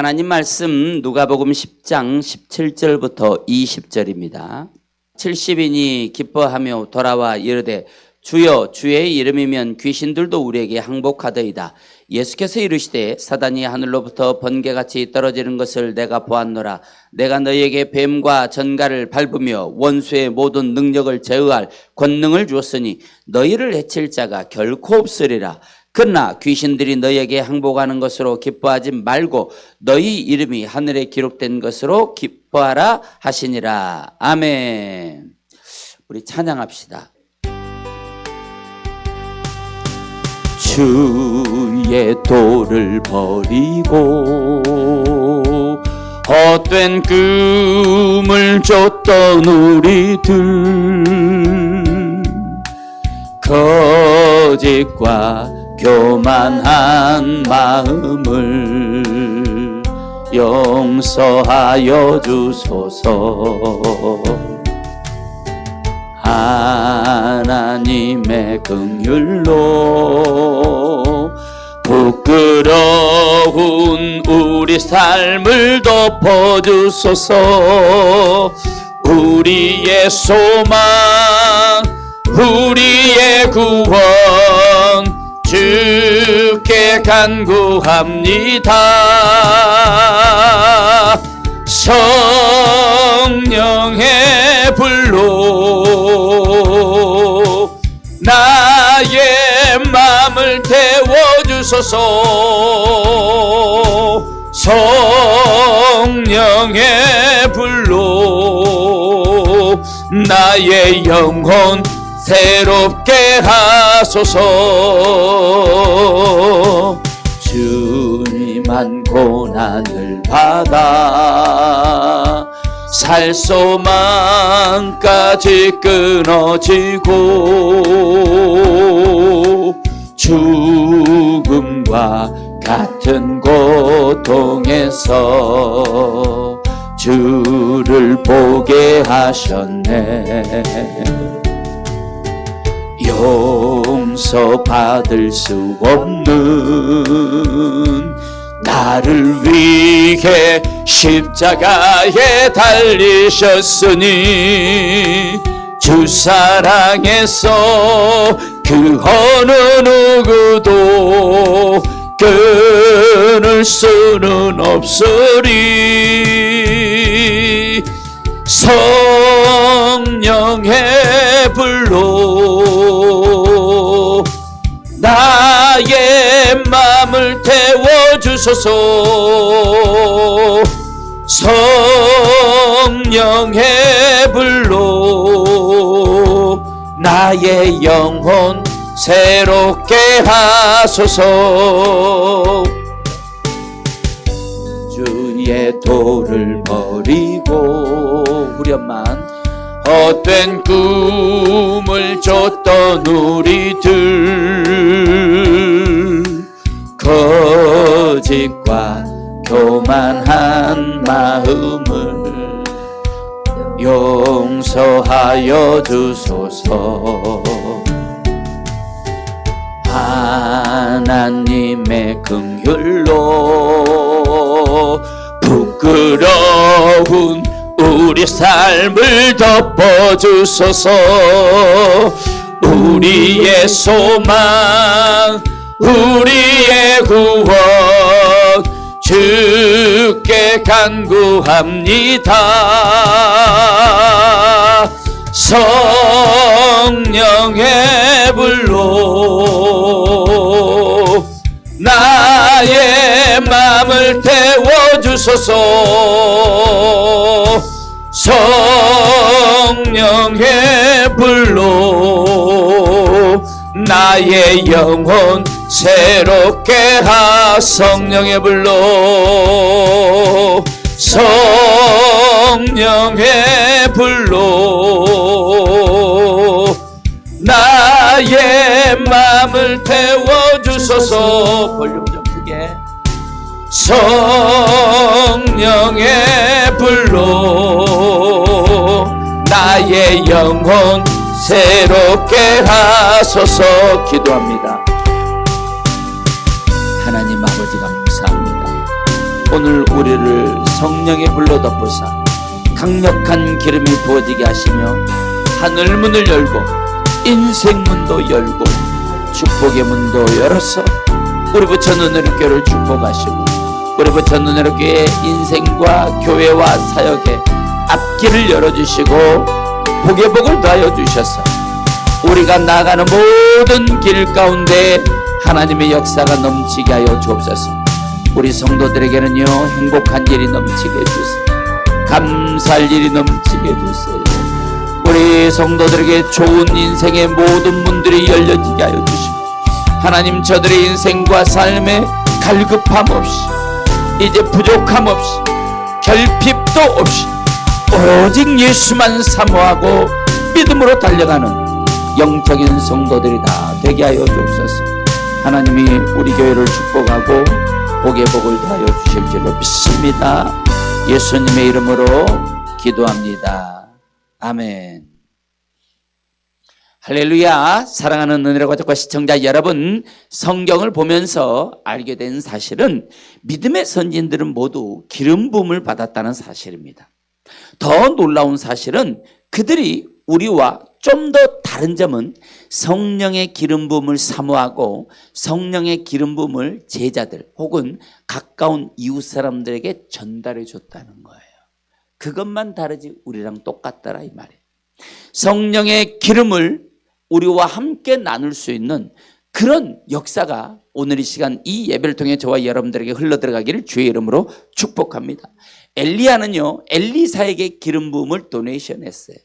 하나님 말씀 누가복음 10장 17절부터 20절입니다. 70인이 기뻐하며 돌아와 이르되 주여 주의 이름이면 귀신들도 우리에게 항복하더이다. 예수께서 이르시되 사단이 하늘로부터 번개같이 떨어지는 것을 내가 보았노라. 내가 너희에게 뱀과 전갈을 밟으며 원수의 모든 능력을 제어할 권능을 주었으니 너희를 해칠 자가 결코 없으리라. 그러나 귀신들이 너희에게 항복하는 것으로 기뻐하지 말고 너희 이름이 하늘에 기록된 것으로 기뻐하라 하시니라. 아멘. 우리 찬양합시다. 주의 도를 버리고 헛된 꿈을 쫓던 우리들, 거짓과 교만한 마음을 용서하여 주소서. 하나님의 긍휼로 부끄러운 우리 삶을 덮어주소서. 우리의 소망, 우리의 구원 주께 간구합니다. 성령의 불로 나의 마음을 태워주소서. 성령의 불로 나의 영혼 새롭게 하소서. 주님만 고난을 받아 살 소망까지 끊어지고 죽음과 같은 고통에서 주를 보게 하셨네. 용서받을 수 없는 나를 위해 십자가에 달리셨으니 주 사랑에서 그 어느 누구도 끊을 수는 없으리. 성령의 불로 나의 마음을 태워주소서. 성령의 불로 나의 영혼 새롭게 하소서. 주의 도를 버리고 후련만 헛된 꿈을 쫓던 우리들, 거짓과 교만한 마음을 용서하여 주소서. 하나님의 긍휼로 부끄러운 우리 삶을 덮어주소서. 우리의 소망, 우리의 구원 주께 간구합니다. 성령의 불로 나의 마음을 태워주소서. 성령의 불로 나의 영혼 새롭게 성령의 불로 성령의 불로 나의 마음을 태워주소서. 볼륨 좀 크게. 성령의 불로 나의 영혼 새롭게 하소서. 기도합니다. 하나님 아버지 감사합니다. 오늘 우리를 성령의 불로 덮으사 강력한 기름이 부어지게 하시며 하늘 문을 열고 인생 문도 열고 축복의 문도 열어서 우리 부천 은혜롭교회를 축복하시고 우리 부천 은혜롭교회의 인생과 교회와 사역의 앞길을 열어주시고 복의 복을 더하여 주셔서 우리가 나아가는 모든 길 가운데 하나님의 역사가 넘치게 하여 주옵소서. 우리 성도들에게는요 행복한 일이 넘치게 해주세요. 감사할 일이 넘치게 해주세요. 우리 성도들에게 좋은 인생의 모든 문들이 열려지게 하여 주시고 하나님 저들의 인생과 삶에 갈급함 없이 이제 부족함 없이 결핍도 없이 오직 예수만 사모하고 믿음으로 달려가는 영적인 성도들이 다 되게 하여 주옵소서. 하나님이 우리 교회를 축복하고 복의 복을 더하여 주실 줄로 믿습니다. 예수님의 이름으로 기도합니다. 아멘. 할렐루야. 사랑하는 은혜로 가족과 시청자 여러분, 성경을 보면서 알게 된 사실은 믿음의 선진들은 모두 기름 부음을 받았다는 사실입니다. 더 놀라운 사실은 그들이 우리와 좀 더 다른 점은 성령의 기름 부음을 사모하고 성령의 기름 부음을 제자들 혹은 가까운 이웃 사람들에게 전달해 줬다는 거예요. 그것만 다르지 우리랑 똑같더라 이 말이에요. 성령의 기름을 우리와 함께 나눌 수 있는 그런 역사가 오늘 이 시간 이 예배를 통해 저와 여러분들에게 흘러들어가기를 주의 이름으로 축복합니다. 엘리야는요 엘리사에게 기름 부음을 도네이션 했어요.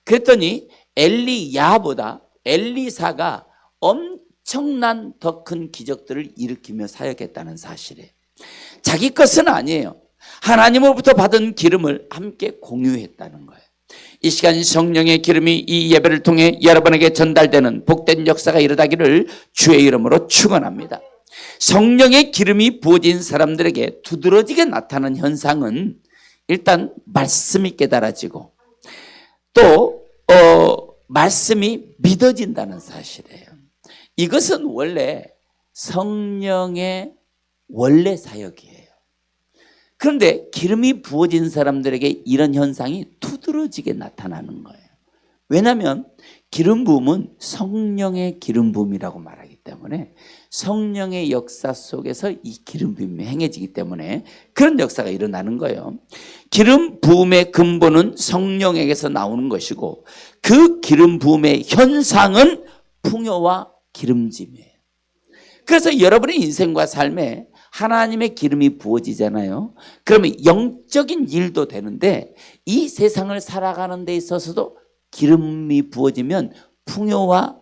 그랬더니 엘리야보다 엘리사가 엄청난 더 큰 기적들을 일으키며 사역했다는 사실이에요. 자기 것은 아니에요. 하나님으로부터 받은 기름을 함께 공유했다는 거예요. 이 시간 성령의 기름이 이 예배를 통해 여러분에게 전달되는 복된 역사가 일어나기를 주의 이름으로 축원합니다. 성령의 기름이 부어진 사람들에게 두드러지게 나타나는 현상은 일단 말씀이 깨달아지고 또 말씀이 믿어진다는 사실이에요. 이것은 원래 성령의 원래 사역이에요. 그런데 기름이 부어진 사람들에게 이런 현상이 두드러지게 나타나는 거예요. 왜냐하면 기름 부음은 성령의 기름 부음이라고 말하기 때문에 성령의 역사 속에서 이 기름 부음이 행해지기 때문에 그런 역사가 일어나는 거예요. 기름 부음의 근본은 성령에게서 나오는 것이고 그 기름 부음의 현상은 풍요와 기름짐이에요. 그래서 여러분의 인생과 삶에 하나님의 기름이 부어지잖아요. 그러면 영적인 일도 되는데 이 세상을 살아가는 데 있어서도 기름이 부어지면 풍요와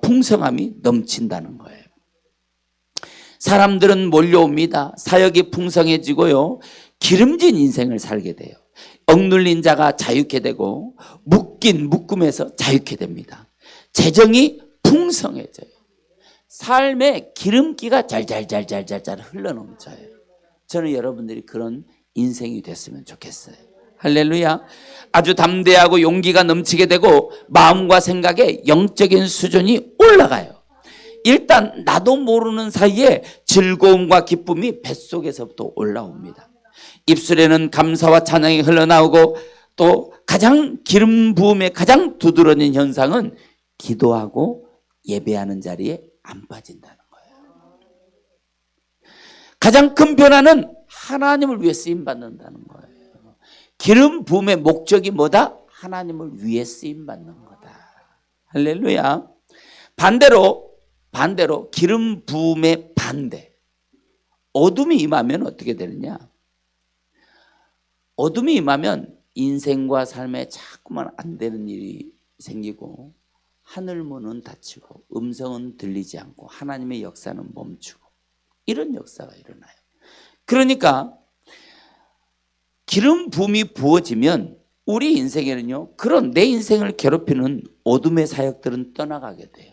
풍성함이 넘친다는 거예요. 사람들은 몰려옵니다. 사역이 풍성해지고요. 기름진 인생을 살게 돼요. 억눌린 자가 자유케 되고 묶인 묶음에서 자유케 됩니다. 재정이 풍성해져요. 삶에 기름기가 잘잘잘잘잘 흘러넘쳐요. 저는 여러분들이 그런 인생이 됐으면 좋겠어요. 할렐루야. 아주 담대하고 용기가 넘치게 되고 마음과 생각의 영적인 수준이 올라가요. 일단 나도 모르는 사이에 즐거움과 기쁨이 뱃속에서부터 올라옵니다. 입술에는 감사와 찬양이 흘러나오고 또 가장 기름 부음에 가장 두드러진 현상은 기도하고 예배하는 자리에 안 빠진다는 거예요. 가장 큰 변화는 하나님을 위해 쓰임받는다는 거예요. 기름 부음의 목적이 뭐다? 하나님을 위해 쓰임받는 거다. 할렐루야. 반대로 기름 부음의 반대, 어둠이 임하면 어떻게 되느냐? 어둠이 임하면 인생과 삶에 자꾸만 안 되는 일이 생기고 하늘 문은 닫히고 음성은 들리지 않고 하나님의 역사는 멈추고 이런 역사가 일어나요. 그러니까 기름 부음이 부어지면 우리 인생에는요 그런 내 인생을 괴롭히는 어둠의 사역들은 떠나가게 돼요.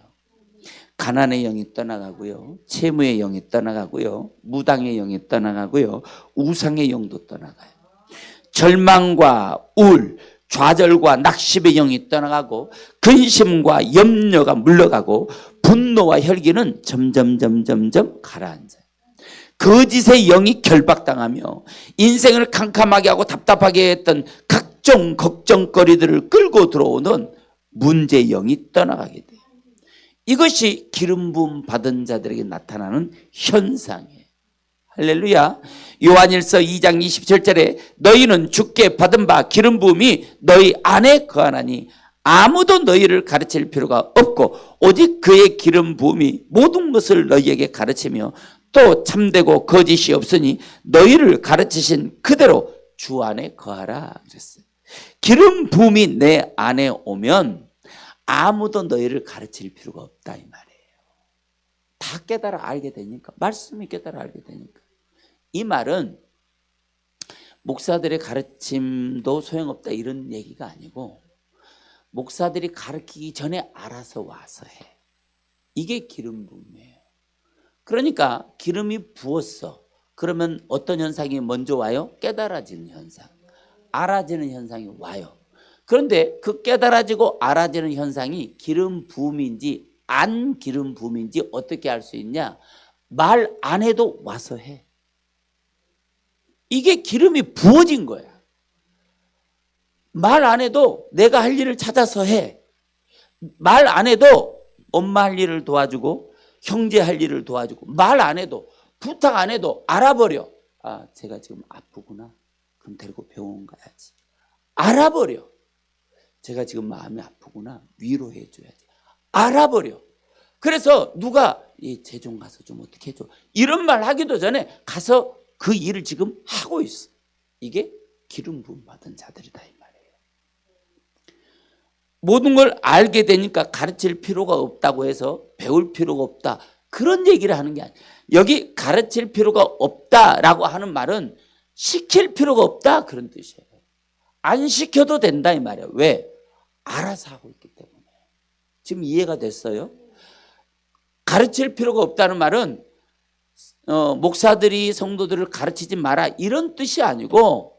가난의 영이 떠나가고요, 채무의 영이 떠나가고요, 무당의 영이 떠나가고요, 우상의 영도 떠나가요. 절망과 우울, 좌절과 낙심의 영이 떠나가고 근심과 염려가 물러가고 분노와 혈기는 점점 가라앉아요. 거짓의 영이 결박당하며 인생을 캄캄하게 하고 답답하게 했던 각종 걱정거리들을 끌고 들어오는 문제의 영이 떠나가게 돼요. 이것이 기름 부음 받은 자들에게 나타나는 현상이에요. 할렐루야. 요한일서 2장 27절에 너희는 주께 받은 바 기름 부음이 너희 안에 거하나니 아무도 너희를 가르칠 필요가 없고 오직 그의 기름 부음이 모든 것을 너희에게 가르치며 또 참되고 거짓이 없으니 너희를 가르치신 그대로 주 안에 거하라 그랬어요. 기름 부음이 내 안에 오면 아무도 너희를 가르칠 필요가 없다 이 말이에요. 다 깨달아 알게 되니까, 말씀이 깨달아 알게 되니까. 이 말은 목사들의 가르침도 소용없다 이런 얘기가 아니고 목사들이 가르치기 전에 알아서 와서 해. 이게 기름 부음이에요. 그러니까 기름이 부었어. 그러면 어떤 현상이 먼저 와요? 깨달아지는 현상, 알아지는 현상이 와요. 그런데 그 깨달아지고 알아지는 현상이 기름 부음인지 안 기름 부음인지 어떻게 알 수 있냐? 말 안 해도 와서 해. 이게 기름이 부어진 거야. 말 안 해도 내가 할 일을 찾아서 해. 말 안 해도 엄마 할 일을 도와주고 형제 할 일을 도와주고 말 안 해도 부탁 안 해도 알아버려. 아, 제가 지금 아프구나. 그럼 데리고 병원 가야지. 알아버려. 제가 지금 마음이 아프구나. 위로해 줘야지. 알아버려. 그래서 누가 쟤 좀 가서 좀 어떻게 해줘. 이런 말 하기도 전에 가서 그 일을 지금 하고 있어. 이게 기름 부음 받은 자들이다 이 말이에요. 모든 걸 알게 되니까 가르칠 필요가 없다고 해서 배울 필요가 없다 그런 얘기를 하는 게 아니에요. 여기 가르칠 필요가 없다라고 하는 말은 시킬 필요가 없다 그런 뜻이에요. 안 시켜도 된다 이 말이에요. 왜? 알아서 하고 있기 때문에. 지금 이해가 됐어요? 가르칠 필요가 없다는 말은 목사들이 성도들을 가르치지 마라 이런 뜻이 아니고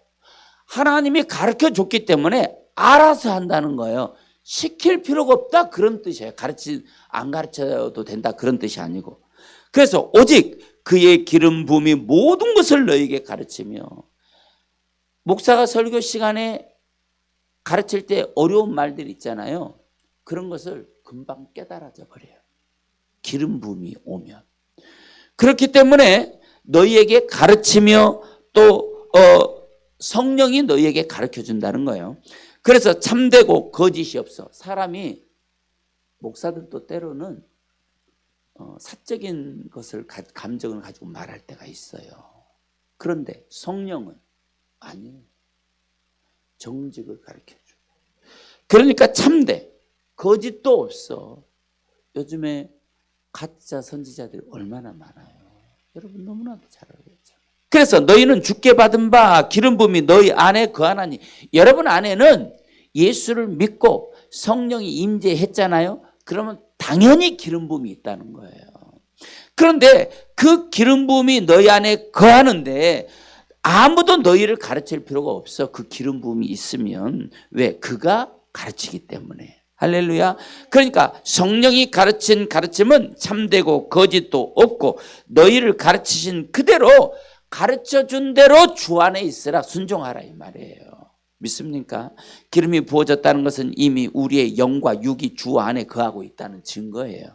하나님이 가르쳐 줬기 때문에 알아서 한다는 거예요. 시킬 필요가 없다 그런 뜻이에요. 안 가르쳐도 된다 그런 뜻이 아니고. 그래서 오직 그의 기름 부음이 모든 것을 너에게 가르치며, 목사가 설교 시간에 가르칠 때 어려운 말들 있잖아요. 그런 것을 금방 깨달아져 버려요. 기름 부음이 오면. 그렇기 때문에 너희에게 가르치며 또 성령이 너희에게 가르쳐 준다는 거예요. 그래서 참되고 거짓이 없어. 사람이, 목사들도 때로는 사적인 것을 감정을 가지고 말할 때가 있어요. 그런데 성령은 아니에요. 정직을 가르쳐줘. 그러니까 참돼. 거짓도 없어. 요즘에 가짜 선지자들이 얼마나 많아요. 여러분 너무나도 잘 알고 있잖아요. 그래서 너희는 주께 받은 바 기름 부음이 너희 안에 거하나니, 여러분 안에는 예수를 믿고 성령이 임재했잖아요. 그러면 당연히 기름 부음이 있다는 거예요. 그런데 그 기름 부음이 너희 안에 거하는데 아무도 너희를 가르칠 필요가 없어. 그 기름 부음이 있으면. 왜? 그가 가르치기 때문에. 할렐루야. 그러니까 성령이 가르친 가르침은 참되고 거짓도 없고 너희를 가르치신 그대로, 가르쳐준 대로 주 안에 있으라, 순종하라 이 말이에요. 믿습니까? 기름이 부어졌다는 것은 이미 우리의 영과 육이 주 안에 거하고 있다는 증거예요.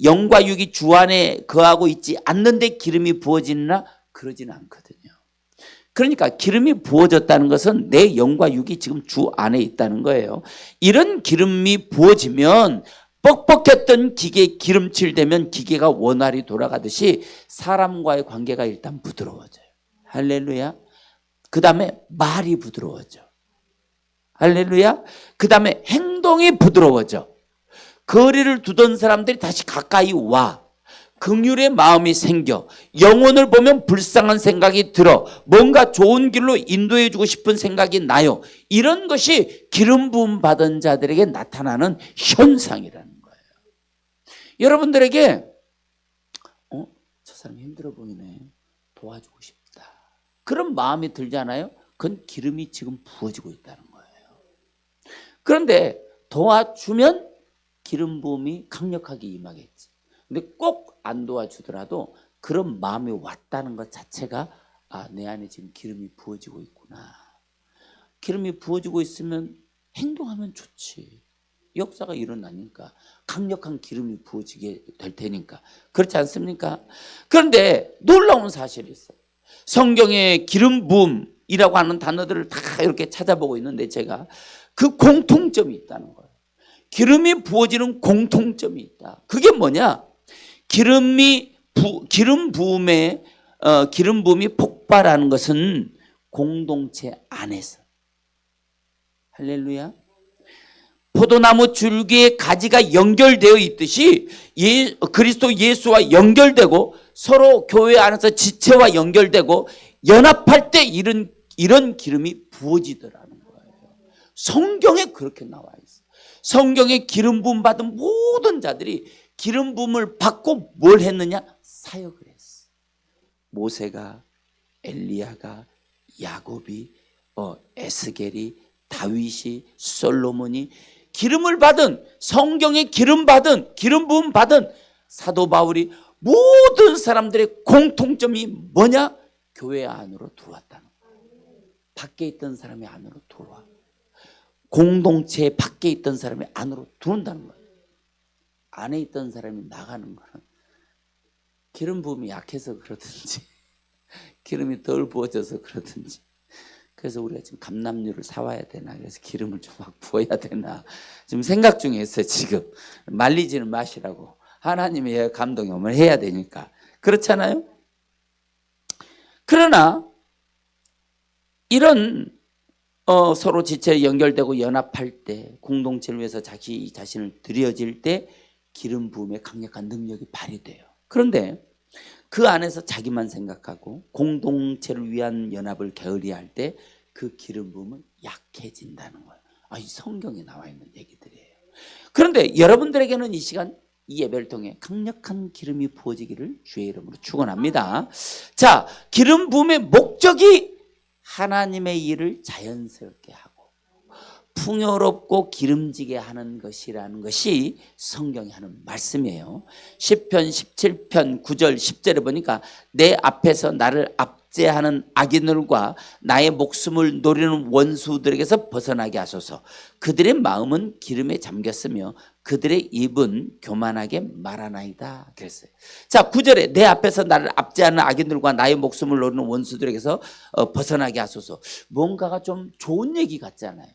영과 육이 주 안에 거하고 있지 않는데 기름이 부어지나? 그러지는 않거든요. 그러니까 기름이 부어졌다는 것은 내 영과 육이 지금 주 안에 있다는 거예요. 이런 기름이 부어지면 뻑뻑했던 기계에 기름칠 되면 기계가 원활히 돌아가듯이 사람과의 관계가 일단 부드러워져요. 할렐루야. 그 다음에 말이 부드러워져. 할렐루야. 그 다음에 행동이 부드러워져. 거리를 두던 사람들이 다시 가까이 와. 긍휼의 마음이 생겨. 영혼을 보면 불쌍한 생각이 들어. 뭔가 좋은 길로 인도해 주고 싶은 생각이 나요. 이런 것이 기름 부음 받은 자들에게 나타나는 현상이라는 거예요. 여러분들에게 저 사람 힘들어 보이네. 도와주고 싶다. 그런 마음이 들잖아요. 그건 기름이 지금 부어지고 있다는 거예요. 그런데 도와주면 기름 부음이 강력하게 임하겠지. 근데 꼭 안 도와주더라도 그런 마음이 왔다는 것 자체가 내 안에 지금 기름이 부어지고 있구나. 기름이 부어지고 있으면 행동하면 좋지. 역사가 일어나니까 강력한 기름이 부어지게 될 테니까. 그렇지 않습니까? 그런데 놀라운 사실이 있어요. 성경에 기름 부음이라고 하는 단어들을 다 이렇게 찾아보고 있는데 제가 그 공통점이 있다는 거예요. 기름이 부어지는 공통점이 있다. 그게 뭐냐? 기름 부음이 폭발하는 것은 공동체 안에서. 할렐루야. 포도나무 줄기에 가지가 연결되어 있듯이 그리스도 예수와 연결되고 서로 교회 안에서 지체와 연결되고 연합할 때 이런 기름이 부어지더라는 거예요. 성경에 그렇게 나와 있어요. 성경에 기름 부음 받은 모든 자들이 기름 부음을 받고 뭘 했느냐? 사역을 했어. 모세가, 엘리야가, 야곱이, 에스겔이, 다윗이, 솔로몬이 기름을 받은, 성경에 기름 부음 받은 사도 바울이 모든 사람들의 공통점이 뭐냐? 교회 안으로 들어왔다는 거예요. 밖에 있던 사람이 안으로 들어와. 공동체 밖에 있던 사람이 안으로 들어온다는 거예요. 안에 있던 사람이 나가는 거는 기름 부음이 약해서 그러든지 기름이 덜 부어져서 그러든지. 그래서 우리가 지금 감람류를 사와야 되나, 그래서 기름을 좀 막 부어야 되나 지금 생각 중에 있어요. 지금 말리지는 마시라고. 하나님의 감동이 오면 해야 되니까. 그렇잖아요. 그러나 이런 서로 지체에 연결되고 연합할 때, 공동체를 위해서 자기 자신을 드려질 때 기름 부음의 강력한 능력이 발휘돼요. 그런데 그 안에서 자기만 생각하고 공동체를 위한 연합을 게으리할 때 그 기름 부음은 약해진다는 거예요. 이 성경에 나와 있는 얘기들이에요. 그런데 여러분들에게는 이 시간 이 예배를 통해 강력한 기름이 부어지기를 주의 이름으로 축원합니다. 자, 기름 부음의 목적이 하나님의 일을 자연스럽게 하고 풍요롭고 기름지게 하는 것이라는 것이 성경이 하는 말씀이에요. 시편 17편 9절 10절에 보니까 내 앞에서 나를 압제하는 악인들과 나의 목숨을 노리는 원수들에게서 벗어나게 하소서. 그들의 마음은 기름에 잠겼으며 그들의 입은 교만하게 말하나이다 그랬어요. 자, 9절에 내 앞에서 나를 압제하는 악인들과 나의 목숨을 노리는 원수들에게서 벗어나게 하소서. 뭔가가 좀 좋은 얘기 같잖아요.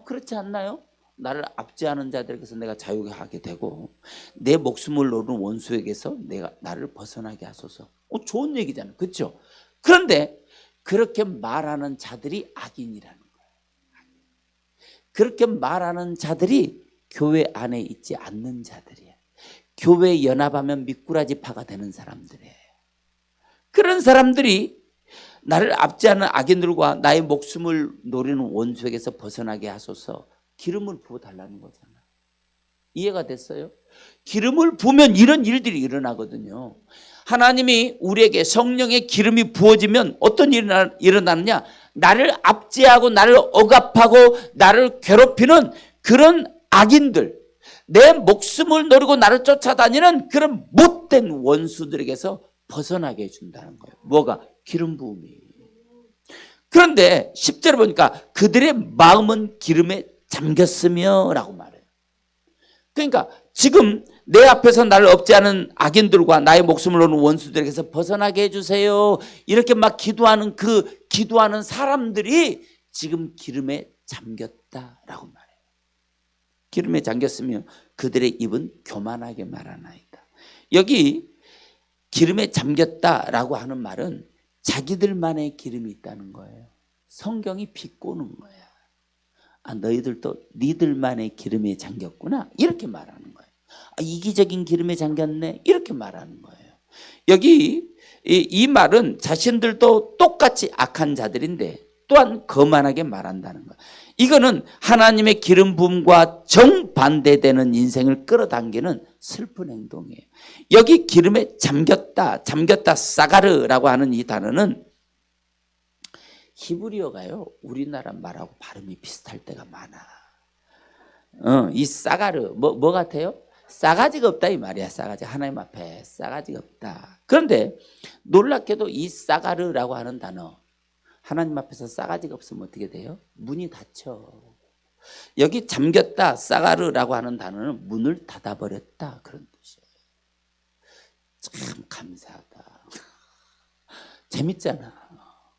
그렇지 않나요? 나를 압제하는 자들에게서 내가 자유하게 하게 되고 내 목숨을 노리는 원수에게서 나를 벗어나게 하소서. 좋은 얘기잖아요. 그렇죠? 그런데 그렇게 말하는 자들이 악인이라는 거예요. 그렇게 말하는 자들이 교회 안에 있지 않는 자들이에요. 교회 연합하면 미꾸라지파가 되는 사람들이에요. 그런 사람들이 나를 압제하는 악인들과 나의 목숨을 노리는 원수에게서 벗어나게 하소서. 기름을 부어달라는 거잖아. 이해가 됐어요? 기름을 부으면 이런 일들이 일어나거든요. 하나님이 우리에게 성령의 기름이 부어지면 어떤 일이 일어나느냐? 나를 압제하고 나를 억압하고 나를 괴롭히는 그런 악인들, 내 목숨을 노리고 나를 쫓아다니는 그런 못된 원수들에게서 벗어나게 해준다는 거예요. 뭐가? 기름 부음이. 그런데 10절에 보니까 그들의 마음은 기름에 잠겼으며 라고 말해요. 그러니까 지금 내 앞에서 나를 억제하는 악인들과 나의 목숨을 놓는 원수들에게서 벗어나게 해주세요. 이렇게 막 기도하는 사람들이 지금 기름에 잠겼다라고 말해요. 기름에 잠겼으며 그들의 입은 교만하게 말하나이다. 여기 기름에 잠겼다라고 하는 말은 자기들만의 기름이 있다는 거예요. 성경이 비꼬는 거야. 너희들도 니들만의 기름에 잠겼구나 이렇게 말하는 거예요. 이기적인 기름에 잠겼네 이렇게 말하는 거예요. 여기 이 말은 자신들도 똑같이 악한 자들인데 또한 거만하게 말한다는 거예요. 이거는 하나님의 기름 부음과 정반대되는 인생을 끌어당기는 슬픈 행동이에요. 여기 기름에 잠겼다 사가르라고 하는 이 단어는 히브리어가요 우리나라 말하고 발음이 비슷할 때가 많아. 이 사가르 뭐 같아요? 싸가지가 없다 이 말이야. 싸가지. 하나님 앞에 싸가지가 없다. 그런데 놀랍게도 이 싸가르라고 하는 단어, 하나님 앞에서 싸가지가 없으면 어떻게 돼요? 문이 닫혀. 여기 잠겼다 싸가르라고 하는 단어는 문을 닫아버렸다 그런 뜻이에요. 참 감사하다. 재밌잖아.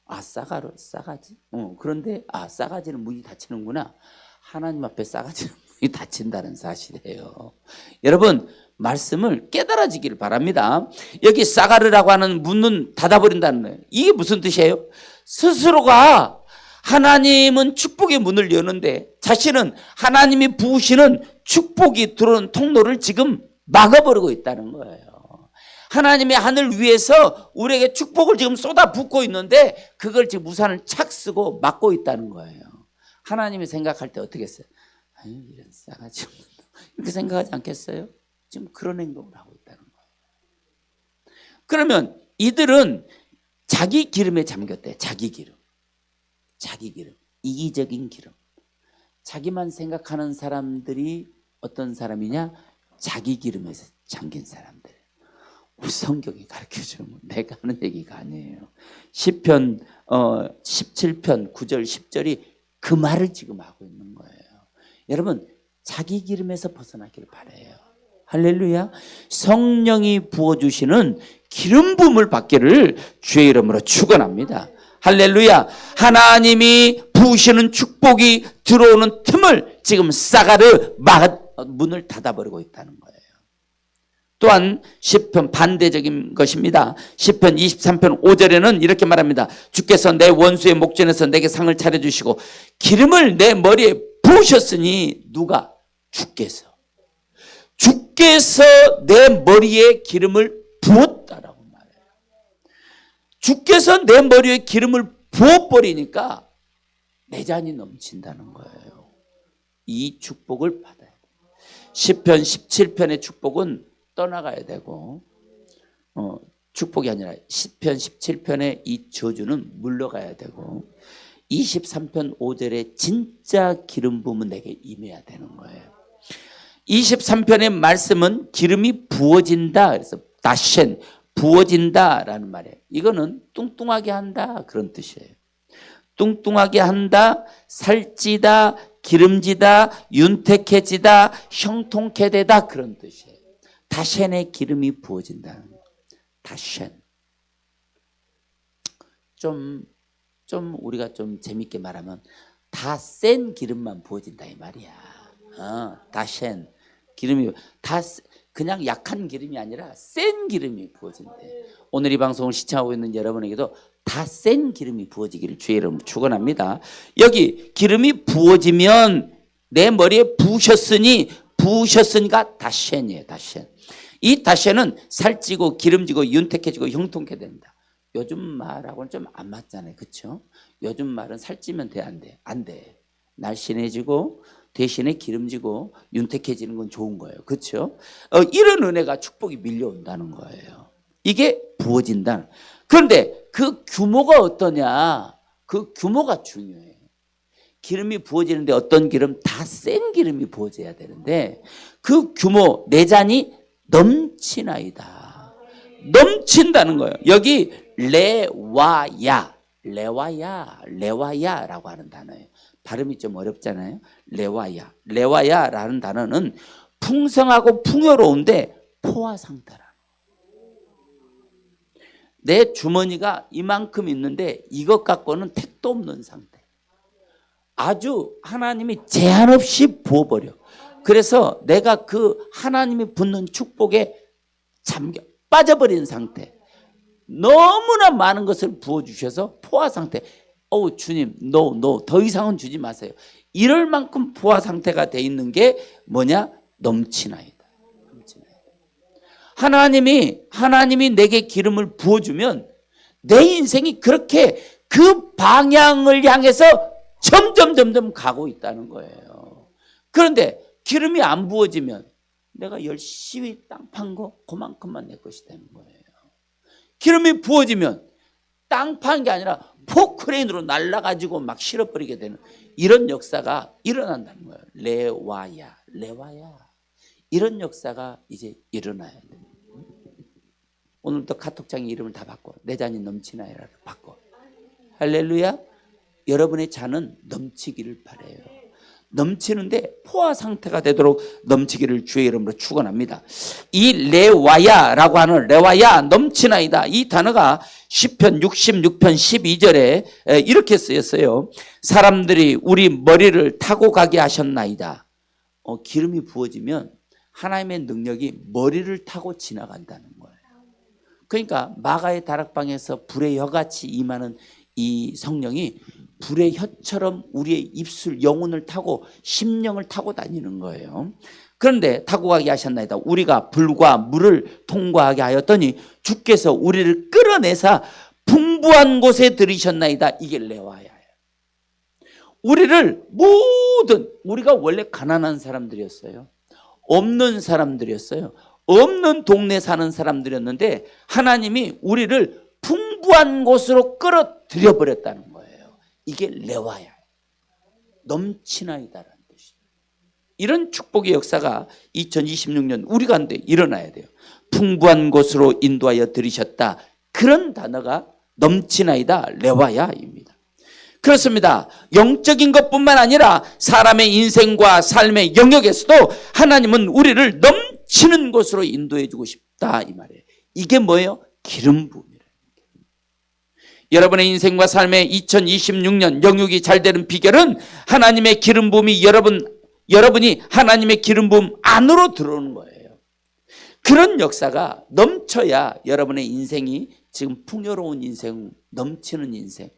아, 싸가르, 싸가지? 그런데 싸가지는 문이 닫히는구나. 하나님 앞에 싸가지는 문이 닫힌다는 사실이에요. 여러분, 말씀을 깨달아지기를 바랍니다. 여기 싸가르라고 하는 문은 닫아버린다는 거예요. 이게 무슨 뜻이에요? 스스로가 하나님은 축복의 문을 여는데 자신은 하나님이 부으시는 축복이 들어오는 통로를 지금 막아버리고 있다는 거예요. 하나님의 하늘 위에서 우리에게 축복을 지금 쏟아붓고 있는데 그걸 지금 우산을 착 쓰고 막고 있다는 거예요. 하나님이 생각할 때 어떻게 했어요? 아유, 이런 싸가지 없는 놈. 이렇게 생각하지 않겠어요? 지금 그런 행동을 하고 있다는 거예요. 그러면 이들은 자기 기름에 잠겼대. 자기 기름. 자기 기름. 이기적인 기름. 자기만 생각하는 사람들이 어떤 사람이냐? 자기 기름에 잠긴 사람들. 우리 성경이 가르쳐주는 내가 하는 얘기가 아니에요. 시편 17편 9절 10절이 그 말을 지금 하고 있는 거예요. 여러분, 자기 기름에서 벗어나기를 바라요. 할렐루야. 성령이 부어주시는 기름 부음을 받기를 주의 이름으로 축원합니다. 할렐루야. 하나님이 부으시는 축복이 들어오는 틈을 지금 싸가르 문을 닫아버리고 있다는 거예요. 또한 시편 반대적인 것입니다. 시편 23편 5절에는 이렇게 말합니다. 주께서 내 원수의 목전에서 내게 상을 차려주시고 기름을 내 머리에 부으셨으니 누가? 주께서 내 머리에 기름을 부었다라고 말해요. 주께서 내 머리에 기름을 부어버리니까 내 잔이 넘친다는 거예요. 이 축복을 받아야 돼요. 시편 17편의 축복은 떠나가야 되고 축복이 아니라 시편 17편의 이 저주는 물러가야 되고 23편 5절에 진짜 기름 부음은 내게 임해야 되는 거예요. 23편의 말씀은 기름이 부어진다. 그래서 다셴, 부어진다라는 말이에요. 이거는 뚱뚱하게 한다 그런 뜻이에요. 뚱뚱하게 한다, 살찌다, 기름지다, 윤택해지다, 형통케 되다 그런 뜻이에요. 다셴의 기름이 부어진다는 거예요. 다셴. 좀 우리가 좀 재밌게 말하면 다 센 기름만 부어진다 이 말이야. 다셴 기름이 그냥 약한 기름이 아니라 센 기름이 부어진대. 오늘 이 방송을 시청하고 있는 여러분에게도 다 센 기름이 부어지기를 주의 이름으로 축원합니다. 여기 기름이 부어지면 내 머리에 부으셨으니까 다셴이에요. 다셴. 이 다셴은 살찌고 기름지고 윤택해지고 형통케 됩니다. 요즘 말하고는 좀 안 맞잖아요. 그렇죠? 요즘 말은 살찌면 돼, 안 돼? 안 돼. 날씬해지고 대신에 기름지고 윤택해지는 건 좋은 거예요. 그렇죠? 이런 은혜가 축복이 밀려온다는 거예요. 이게 부어진다. 그런데 그 규모가 어떠냐? 그 규모가 중요해요. 기름이 부어지는데 어떤 기름? 다 센 기름이 부어져야 되는데 그 규모, 내 잔이 넘치나이다. 넘친다는 거예요. 여기 레와야라고 하는 단어예요. 발음이 좀 어렵잖아요. 레와야라는 단어는 풍성하고 풍요로운데 포화 상태라. 내 주머니가 이만큼 있는데 이것 갖고는 택도 없는 상태. 아주 하나님이 제한 없이 부어버려. 그래서 내가 그 하나님이 붓는 축복에 빠져버린 상태. 너무나 많은 것을 부어주셔서 포화 상태. 주님, 더 이상은 주지 마세요. 이럴 만큼 포화 상태가 돼 있는 게 뭐냐? 넘치나이다. 하나님이 내게 기름을 부어주면 내 인생이 그렇게 그 방향을 향해서 점점 가고 있다는 거예요. 그런데 기름이 안 부어지면 내가 열심히 땅 판 거 그만큼만 내 것이 되는 거예요. 기름이 부어지면 땅 판 게 아니라 포크레인으로 날라가지고 막 실어버리게 되는 이런 역사가 일어난다는 거예요. 레와야. 이런 역사가 이제 일어나야 돼요. 오늘부터 카톡장의 이름을 다 바꿔. 내 잔이 넘치나요라고 바꿔. 할렐루야. 여러분의 잔은 넘치기를 바라요. 넘치는데 포화 상태가 되도록 넘치기를 주의 이름으로 축원합니다. 이 레와야라고 하는 레와야 넘치나이다, 이 단어가 시편 66편 12절에 이렇게 쓰였어요. 사람들이 우리 머리를 타고 가게 하셨나이다. 기름이 부어지면 하나님의 능력이 머리를 타고 지나간다는 거예요. 그러니까 마가의 다락방에서 불의 혀같이 임하는 이 성령이 불의 혀처럼 우리의 입술, 영혼을 타고 심령을 타고 다니는 거예요. 그런데 타고 가게 하셨나이다. 우리가 불과 물을 통과하게 하였더니 주께서 우리를 끌어내사 풍부한 곳에 들이셨나이다. 이게 레와야예요. 우리가 원래 가난한 사람들이었어요. 없는 사람들이었어요. 없는 동네 사는 사람들이었는데 하나님이 우리를 풍부한 곳으로 끌어들여 버렸다는 거예요. 이게 레와야, 넘치나이다라는 뜻이에요. 이런 축복의 역사가 2026년 우리 가운데 일어나야 돼요. 풍부한 곳으로 인도하여 들이셨다. 그런 단어가 넘치나이다, 레와야입니다. 그렇습니다. 영적인 것뿐만 아니라 사람의 인생과 삶의 영역에서도 하나님은 우리를 넘치는 곳으로 인도해 주고 싶다, 이 말이에요. 이게 뭐예요? 기름 부음이에요. 여러분의 인생과 삶의 2026년 영육이 잘 되는 비결은 하나님의 기름 부음이 여러분이 하나님의 기름 부음 안으로 들어오는 거예요. 그런 역사가 넘쳐야 여러분의 인생이 지금 풍요로운 인생, 넘치는 인생,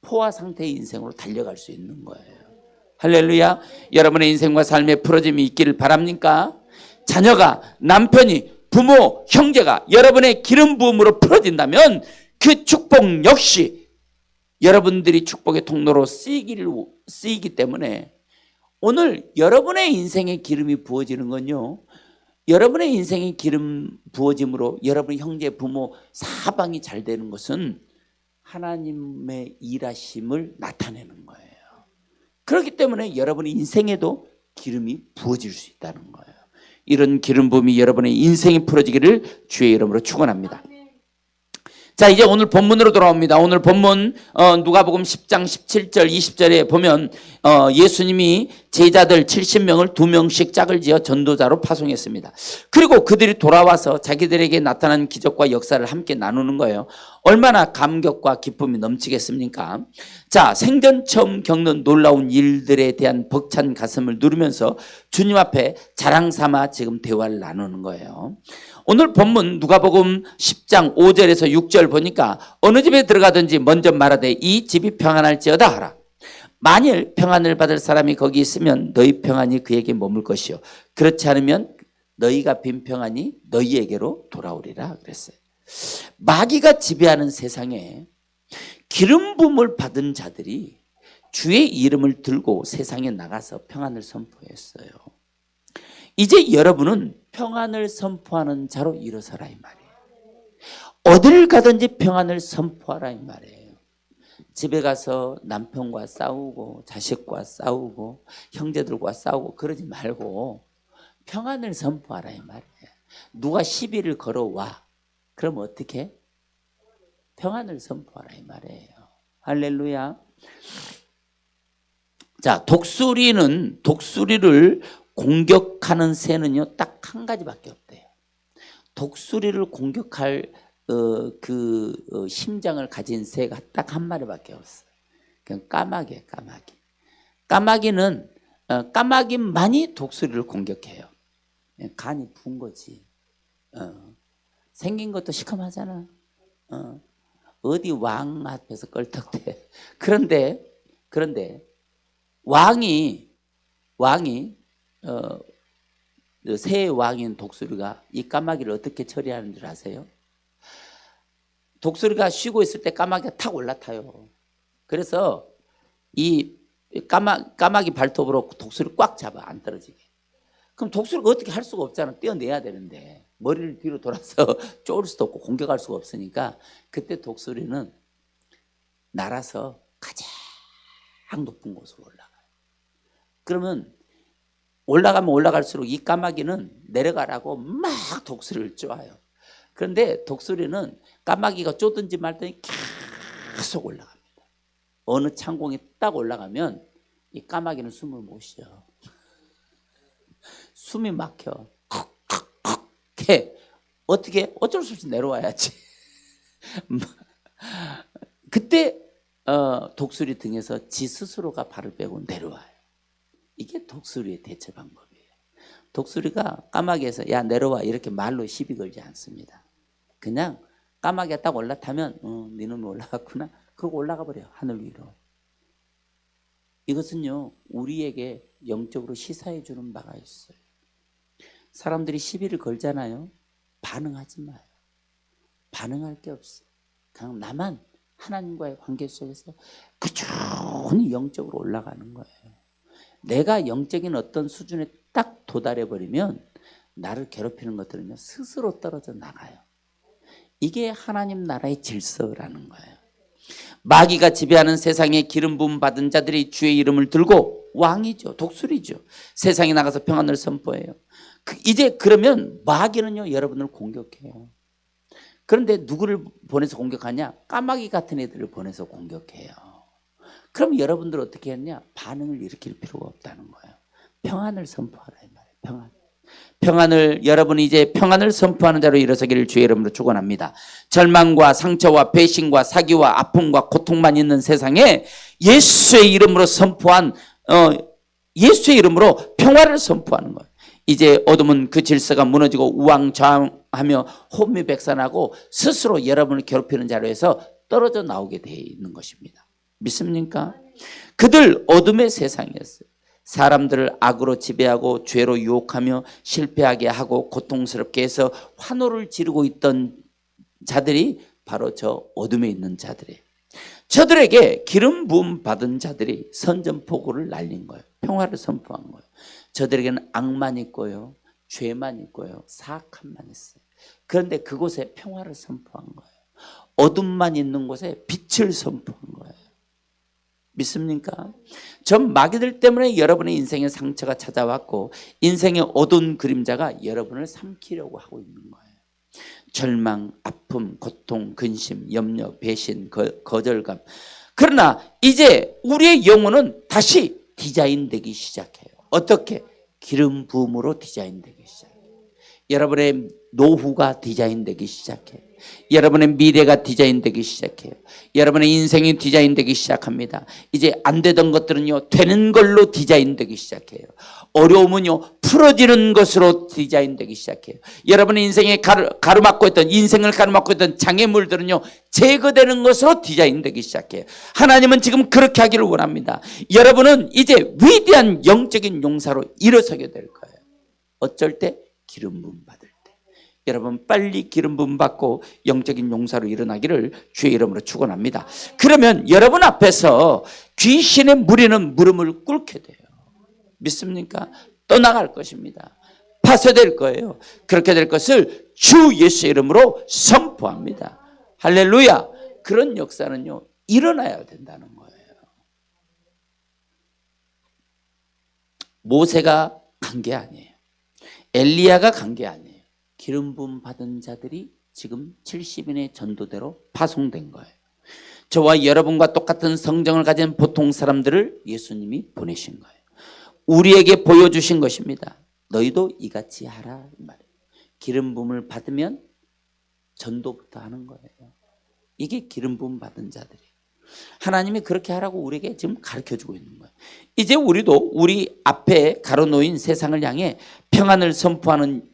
포화 상태의 인생으로 달려갈 수 있는 거예요. 할렐루야. 여러분의 인생과 삶에 풀어짐이 있기를 바랍니까? 자녀가, 남편이, 부모, 형제가 여러분의 기름 부음으로 풀어진다면 그 축복 역시 여러분들이 축복의 통로로 쓰이기 때문에 오늘 여러분의 인생에 기름이 부어지는 건요, 여러분의 인생에 기름 부어짐으로 여러분 형제, 부모, 사방이 잘 되는 것은 하나님의 일하심을 나타내는 거예요. 그렇기 때문에 여러분의 인생에도 기름이 부어질 수 있다는 거예요. 이런 기름 부음이 여러분의 인생이 풀어지기를 주의 이름으로 축원합니다. 자, 이제 오늘 본문으로 돌아옵니다. 오늘 본문 누가복음 10장 17절 20절에 보면 예수님이 제자들 70명을 2명씩 짝을 지어 전도자로 파송했습니다. 그리고 그들이 돌아와서 자기들에게 나타난 기적과 역사를 함께 나누는 거예요. 얼마나 감격과 기쁨이 넘치겠습니까? 자, 생전 처음 겪는 놀라운 일들에 대한 벅찬 가슴을 누르면서 주님 앞에 자랑 삼아 지금 대화를 나누는 거예요. 오늘 본문 누가복음 10장 5절에서 6절 보니까 어느 집에 들어가든지 먼저 말하되 이 집이 평안할지어다 하라. 만일 평안을 받을 사람이 거기 있으면 너희 평안이 그에게 머물 것이요 그렇지 않으면 너희가 빈 평안이 너희에게로 돌아오리라 그랬어요. 마귀가 지배하는 세상에 기름 부음을 받은 자들이 주의 이름을 들고 세상에 나가서 평안을 선포했어요. 이제 여러분은 평안을 선포하는 자로 일어서라 이 말이에요. 어딜 가든지 평안을 선포하라 이 말이에요. 집에 가서 남편과 싸우고 자식과 싸우고 형제들과 싸우고 그러지 말고 평안을 선포하라 이 말이에요. 누가 시비를 걸어와. 그럼 어떻게? 평안을 선포하라 이 말이에요. 할렐루야. 자, 독수리를 공격하는 새는요 딱 한 가지밖에 없대요. 독수리를 공격할 심장을 가진 새가 딱 한 마리밖에 없어요. 그냥 까마귀예요. 까마귀만이 독수리를 공격해요. 간이 부은 거지. 생긴 것도 시커멓잖아. 어디 왕 앞에서 껄떡대. 그런데 왕이 새의 왕인 독수리가 이 까마귀를 어떻게 처리하는 줄 아세요? 독수리가 쉬고 있을 때 까마귀가 탁 올라타요. 그래서 이 까마귀 발톱으로 독수리를 꽉 잡아 안 떨어지게. 그럼 독수리가 어떻게 할 수가 없잖아. 떼어내야 되는데 머리를 뒤로 돌아서 쪼을 수도 없고 공격할 수가 없으니까 그때 독수리는 날아서 가장 높은 곳으로 올라가요. 그러면 올라가면 올라갈수록 이 까마귀는 내려가라고 막 독수리를 쪼아요. 그런데 독수리는 까마귀가 쪼든지 말든지 계속 올라갑니다. 어느 창공에 딱 올라가면 이 까마귀는 숨을 못 쉬어. 숨이 막혀. 어떻게 어쩔 수 없이 내려와야지. 그때 독수리 등에서 지 스스로가 발을 빼고 내려와요. 이게 독수리의 대처 방법이에요. 독수리가 까마귀에서 야 내려와 이렇게 말로 시비 걸지 않습니다. 그냥 까마귀가 딱 올라타면 네 놈이 올라갔구나. 그러고 올라가 버려요. 하늘 위로. 이것은요 우리에게 영적으로 시사해 주는 바가 있어요. 사람들이 시비를 걸잖아요. 반응하지 마요. 반응할 게 없어요. 그냥 나만 하나님과의 관계 속에서 꾸준히 영적으로 올라가는 거예요. 내가 영적인 어떤 수준에 딱 도달해 버리면 나를 괴롭히는 것들은요 스스로 떨어져 나가요. 이게 하나님 나라의 질서라는 거예요. 마귀가 지배하는 세상에 기름 부음 받은 자들이 주의 이름을 들고 왕이죠. 독수리죠. 세상에 나가서 평안을 선포해요. 이제 그러면 마귀는요 여러분을 공격해요. 그런데 누구를 보내서 공격하냐? 까마귀 같은 애들을 보내서 공격해요. 그럼 여러분들 어떻게 했냐? 반응을 일으킬 필요가 없다는 거예요. 평안을 선포하라 이 말이에요. 평안. 평안을 여러분이 이제 평안을 선포하는 자로 일어서기를 주의 이름으로 축원합니다. 절망과 상처와 배신과 사기와 아픔과 고통만 있는 세상에 예수의 이름으로 선포한 예수의 이름으로 평화를 선포하는 거예요. 이제 어둠은 그 질서가 무너지고 우왕좌왕하며 혼미백산하고 스스로 여러분을 괴롭히는 자로에서 떨어져 나오게 되어 있는 것입니다. 믿습니까? 그들 어둠의 세상이었어요. 사람들을 악으로 지배하고 죄로 유혹하며 실패하게 하고 고통스럽게 해서 환호를 지르고 있던 자들이 바로 저 어둠에 있는 자들이에요. 저들에게 기름 부음 받은 자들이 선전포고를 날린 거예요. 평화를 선포한 거예요. 저들에게는 악만 있고요, 죄만 있고요, 사악함만 있어요. 그런데 그곳에 평화를 선포한 거예요. 어둠만 있는 곳에 빛을 선포한 거예요. 믿습니까? 전 마귀들 때문에 여러분의 인생에 상처가 찾아왔고 인생의 어두운 그림자가 여러분을 삼키려고 하고 있는 거예요. 절망, 아픔, 고통, 근심, 염려, 배신, 거절감. 그러나 이제 우리의 영혼은 다시 디자인되기 시작해요. 어떻게? 기름 부음으로 디자인되기 시작해요. 여러분의 노후가 디자인되기 시작해요. 여러분의 미래가 디자인되기 시작해요. 여러분의 인생이 디자인되기 시작합니다. 이제 안 되던 것들은요 되는 걸로 디자인되기 시작해요. 어려움은요 풀어지는 것으로 디자인되기 시작해요. 여러분의 인생에 가로막고 있던 인생을 가로막고 있던 장애물들은요 제거되는 것으로 디자인되기 시작해요. 하나님은 지금 그렇게 하기를 원합니다. 여러분은 이제 위대한 영적인 용사로 일어서게 될 거예요. 어쩔 때? 기름 부음 받을 때. 여러분 빨리 기름 부음 받고 영적인 용사로 일어나기를 주의 이름으로 축원합니다. 그러면 여러분 앞에서 귀신의 무리는 무릎을 꿇게 돼요. 믿습니까? 떠나갈 것입니다. 파쇄될 거예요. 그렇게 될 것을 주 예수의 이름으로 선포합니다. 할렐루야. 그런 역사는요 일어나야 된다는 거예요. 모세가 간 게 아니에요. 엘리야가 간 게 아니에요. 기름 부음 받은 자들이 지금 70인의 전도대로 파송된 거예요. 저와 여러분과 똑같은 성정을 가진 보통 사람들을 예수님이 보내신 거예요. 우리에게 보여주신 것입니다. 너희도 이같이 하라 이 말이에요. 기름 부음을 받으면 전도부터 하는 거예요. 이게 기름 부음 받은 자들이에요. 하나님이 그렇게 하라고 우리에게 지금 가르쳐주고 있는 거예요. 이제 우리도 우리 앞에 가로놓인 세상을 향해 평안을 선포하는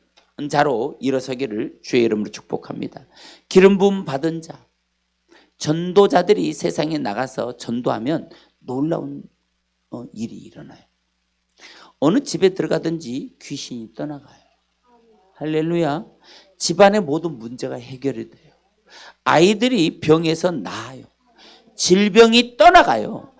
자로 일어서기를 주의 이름으로 축복합니다. 기름 부음 받은 자, 전도자들이 세상에 나가서 전도하면 놀라운 일이 일어나요. 어느 집에 들어가든지 귀신이 떠나가요. 할렐루야. 집안의 모든 문제가 해결이 돼요. 아이들이 병에서 나아요. 질병이 떠나가요.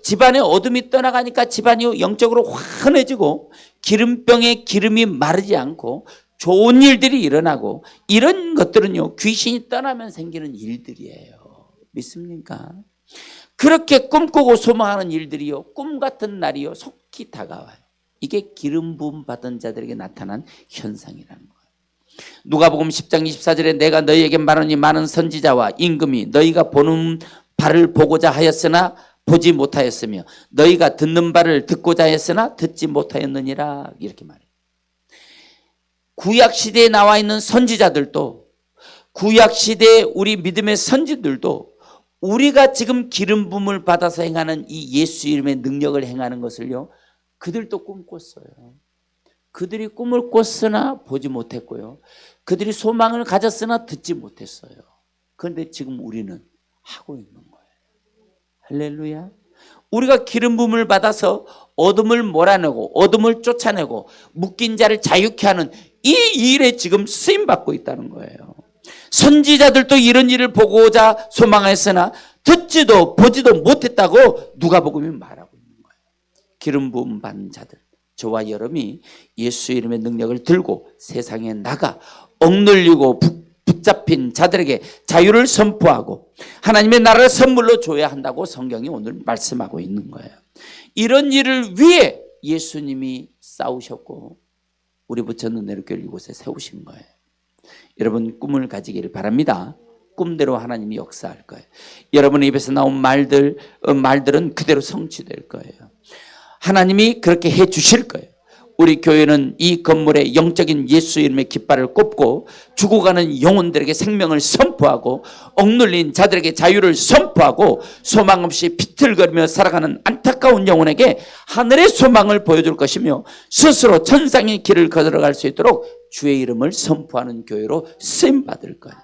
집안의 어둠이 떠나가니까 집안이 영적으로 환해지고 기름병에 기름이 마르지 않고 좋은 일들이 일어나고 이런 것들은요 귀신이 떠나면 생기는 일들이에요. 믿습니까? 그렇게 꿈꾸고 소망하는 일들이요 꿈 같은 날이요 속히 다가와요. 이게 기름 부음 받은 자들에게 나타난 현상이라는 거예요. 누가복음 10장 24절에 내가 너희에게 말하니 많은 선지자와 임금이 너희가 보는 바를 보고자 하였으나 보지 못하였으며 너희가 듣는 바를 듣고자 했으나 듣지 못하였느니라 이렇게 말해요. 구약시대에 나와 있는 선지자들도 구약시대의 우리 믿음의 선지들도 우리가 지금 기름 부음을 받아서 행하는 이 예수 이름의 능력을 행하는 것을요 그들도 꿈꿨어요. 그들이 꿈을 꿨으나 보지 못했고요. 그들이 소망을 가졌으나 듣지 못했어요. 그런데 지금 우리는 하고 있는 거예요. 할렐루야. 우리가 기름 부음을 받아서 어둠을 몰아내고 어둠을 쫓아내고 묶인 자를 자유케 하는 이 일에 지금 쓰임받고 있다는 거예요. 선지자들도 이런 일을 보고자 소망했으나 듣지도 보지도 못했다고 누가복음이 말하고 있는 거예요. 기름 부음 받은 자들 저와 여러분이 예수 이름의 능력을 들고 세상에 나가 억눌리고 붙잡힌 자들에게 자유를 선포하고 하나님의 나라를 선물로 줘야 한다고 성경이 오늘 말씀하고 있는 거예요. 이런 일을 위해 예수님이 싸우셨고 우리 부처는 내륙교회를 이곳에 세우신 거예요. 여러분 꿈을 가지기를 바랍니다. 꿈대로 하나님이 역사할 거예요. 여러분의 입에서 나온 말들은 그대로 성취될 거예요. 하나님이 그렇게 해 주실 거예요. 우리 교회는 이 건물에 영적인 예수 이름의 깃발을 꼽고 죽어가는 영혼들에게 생명을 선포하고 억눌린 자들에게 자유를 선포하고 소망 없이 비틀거리며 살아가는 안타까운 영혼에게 하늘의 소망을 보여줄 것이며 스스로 천상의 길을 걸어갈 수 있도록 주의 이름을 선포하는 교회로 쓰임받을 거예요.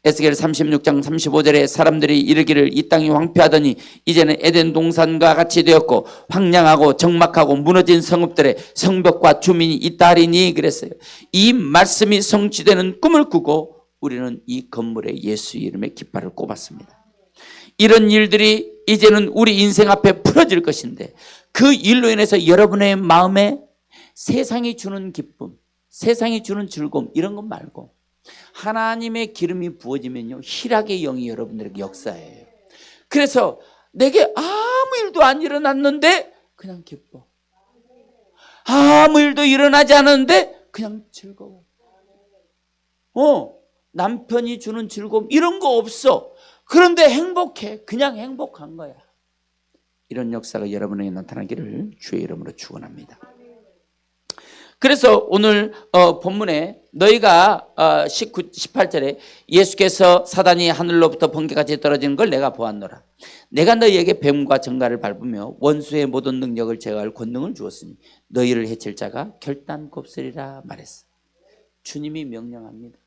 에스겔 36장 35절에 사람들이 이르기를 이 땅이 황폐하더니 이제는 에덴 동산과 같이 되었고 황량하고 적막하고 무너진 성읍들의 성벽과 주민이 있다리니 그랬어요. 이 말씀이 성취되는 꿈을 꾸고 우리는 이 건물에 예수 이름의 깃발을 꼽았습니다. 이런 일들이 이제는 우리 인생 앞에 풀어질 것인데 그 일로 인해서 여러분의 마음에 세상이 주는 기쁨, 세상이 주는 즐거움 이런 것 말고 하나님의 기름이 부어지면요 희락의 영이 여러분들에게 역사해요. 그래서 내게 아무 일도 안 일어났는데 그냥 기뻐. 아무 일도 일어나지 않았는데 그냥 즐거워. 남편이 주는 즐거움 이런 거 없어. 그런데 행복해. 그냥 행복한 거야. 이런 역사가 여러분에게 나타나기를 주의 이름으로 축원합니다. 그래서 오늘 본문에 너희가 18절에 예수께서 사단이 하늘로부터 번개같이 떨어지는 걸 내가 보았노라. 내가 너희에게 뱀과 정갈을 밟으며 원수의 모든 능력을 제어할 권능을 주었으니 너희를 해칠 자가 결단코 없으리라 말했어. 주님이 명령합니다.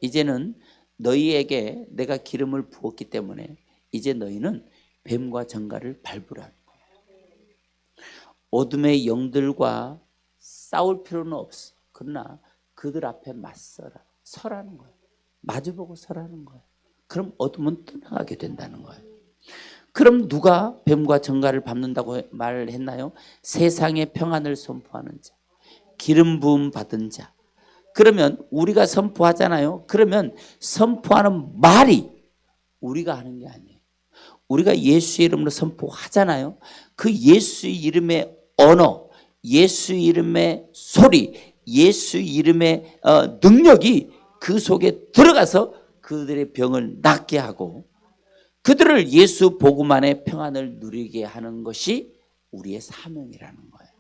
이제는 너희에게 내가 기름을 부었기 때문에 이제 너희는 뱀과 정갈을 밟으라는 거예요. 어둠의 영들과 싸울 필요는 없어. 그러나 그들 앞에 서라는 거예요. 마주보고 서라는 거예요. 그럼 어둠은 떠나가게 된다는 거예요. 그럼 누가 뱀과 정갈을 밟는다고 말을 했나요? 세상의 평안을 선포하는 자, 기름 부음 받은 자. 그러면 우리가 선포하잖아요. 그러면 선포하는 말이 우리가 하는 게 아니에요. 우리가 예수 이름으로 선포하잖아요. 그 예수 이름의 언어, 예수 이름의 소리, 예수 이름의 능력이 그 속에 들어가서 그들의 병을 낫게 하고 그들을 예수 복음 안에 평안을 누리게 하는 것이 우리의 사명이라는 거예요.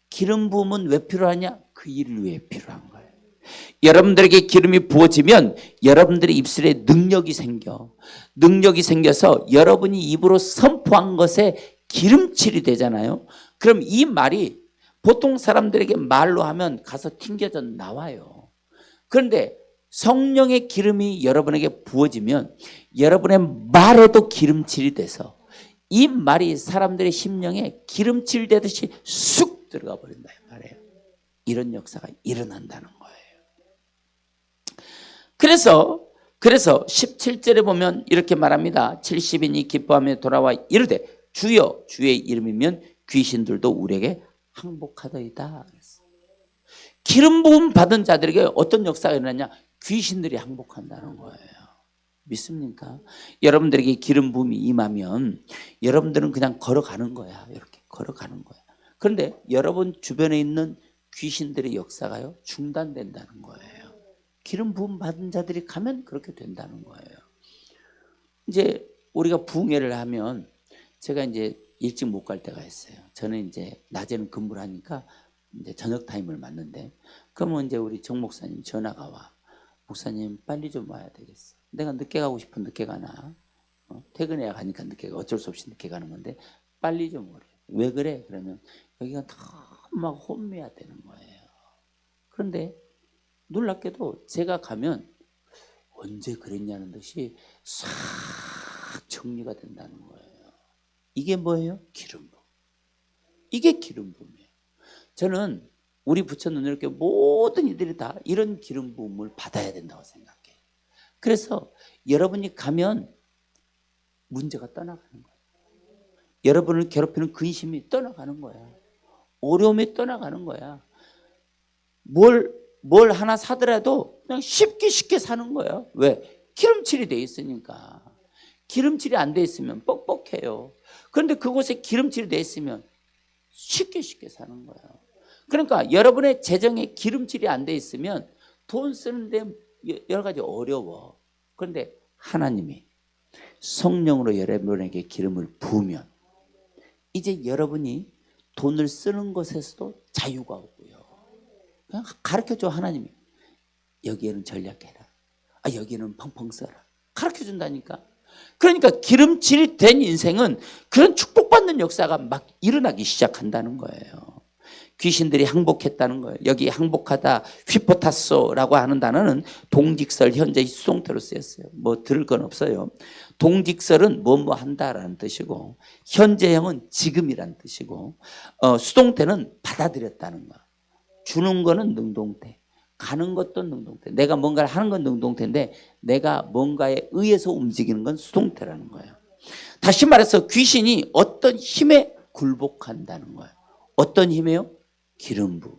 기름 부음은 왜 필요하냐? 그 일을 위해 필요한 거예요. 여러분들에게 기름이 부어지면 여러분들의 입술에 능력이 생겨서 여러분이 입으로 선포한 것에 기름칠이 되잖아요. 그럼 이 말이 보통 사람들에게 말로 하면 가서 튕겨져 나와요. 그런데 성령의 기름이 여러분에게 부어지면 여러분의 말에도 기름칠이 돼서 이 말이 사람들의 심령에 기름칠 되듯이 쑥 들어가 버린다 이 말이에요. 이런 역사가 일어난다는 거예요. 그래서 17절에 보면 이렇게 말합니다. 70인이 기뻐하며 돌아와 이르되 주여 주의 이름이면 귀신들도 우리에게 항복하더이다. 기름 부음 받은 자들에게 어떤 역사가 일어나냐? 귀신들이 항복한다는 거예요. 믿습니까? 여러분들에게 기름 부음이 임하면 여러분들은 그냥 걸어가는 거야. 이렇게 걸어가는 거야. 그런데 여러분 주변에 있는 귀신들의 역사가요 중단된다는 거예요. 기름 부음 받은 자들이 가면 그렇게 된다는 거예요. 이제 우리가 부흥회를 하면 제가 이제 일찍 못 갈 때가 있어요. 저는 이제 낮에는 근무를 하니까 이제 저녁 타임을 맞는데, 그러면 이제 우리 정 목사님 전화가 와. 목사님 빨리 좀 와야 되겠어. 내가 늦게 가고 싶으면 늦게 가나, 퇴근해야 가니까 늦게 가. 어쩔 수 없이 늦게 가는 건데 빨리 좀 오래. 왜 그래? 그러면 여기가 너무 막 혼미해야 되는 거예요. 그런데 놀랍게도 제가 가면 언제 그랬냐는 듯이 싹 정리가 된다는 거예요. 이게 뭐예요? 기름 부음. 이게 기름 부음이에요. 저는 우리 부처 눈여롭게 모든 이들이 다 이런 기름 부음을 받아야 된다고 생각해요. 그래서 여러분이 가면 문제가 떠나가는 거예요. 여러분을 괴롭히는 근심이 떠나가는 거야. 어려움이 떠나가는 거야. 뭘 하나 사더라도 그냥 쉽게 사는 거야. 왜? 기름칠이 돼 있으니까. 기름칠이 안 돼 있으면 뻑뻑해요. 그런데 그곳에 기름칠이 돼 있으면 쉽게 사는 거야. 그러니까 여러분의 재정에 기름칠이 안 돼 있으면 돈 쓰는데 여러 가지 어려워. 그런데 하나님이 성령으로 여러분에게 기름을 부으면 이제 여러분이 돈을 쓰는 것에서도 자유가 오고요. 그냥 가르쳐줘. 하나님이 여기에는 전략해라. 여기에는 펑펑 써라. 가르쳐준다니까. 그러니까 기름칠이 된 인생은 그런 축복받는 역사가 막 일어나기 시작한다는 거예요. 귀신들이 항복했다는 거예요. 여기 항복하다 휘포타소라고 하는 단어는 동직설 현재 수동태로 쓰였어요. 뭐 들을 건 없어요. 동직설은 뭐뭐 한다라는 뜻이고 현재형은 지금이라는 뜻이고 수동태는 받아들였다는 거. 주는 거는 능동태, 가는 것도 능동태. 내가 뭔가를 하는 건 능동태인데 내가 뭔가에 의해서 움직이는 건 수동태라는 거예요. 다시 말해서 귀신이 어떤 힘에 굴복한다는 거예요. 어떤 힘이에요? 기름 부음.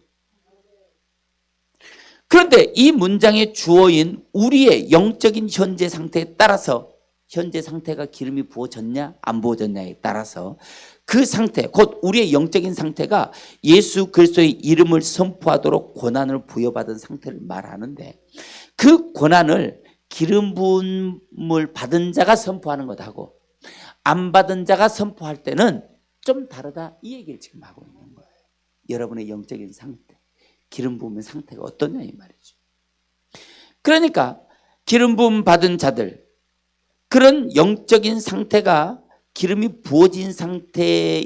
그런데 이 문장의 주어인 우리의 영적인 현재 상태에 따라서 현재 상태가 기름이 부어졌냐 안 부어졌냐에 따라서 그 상태, 곧 우리의 영적인 상태가 예수 그리스도의 이름을 선포하도록 권한을 부여받은 상태를 말하는데 그 권한을 기름 부음을 받은 자가 선포하는 것하고 안 받은 자가 선포할 때는 좀 다르다, 이 얘기를 지금 하고 있는 거예요. 여러분의 영적인 상태, 기름 부음의 상태가 어떠냐 이 말이죠. 그러니까 기름 부음 받은 자들, 그런 영적인 상태가 기름이 부어진 상태에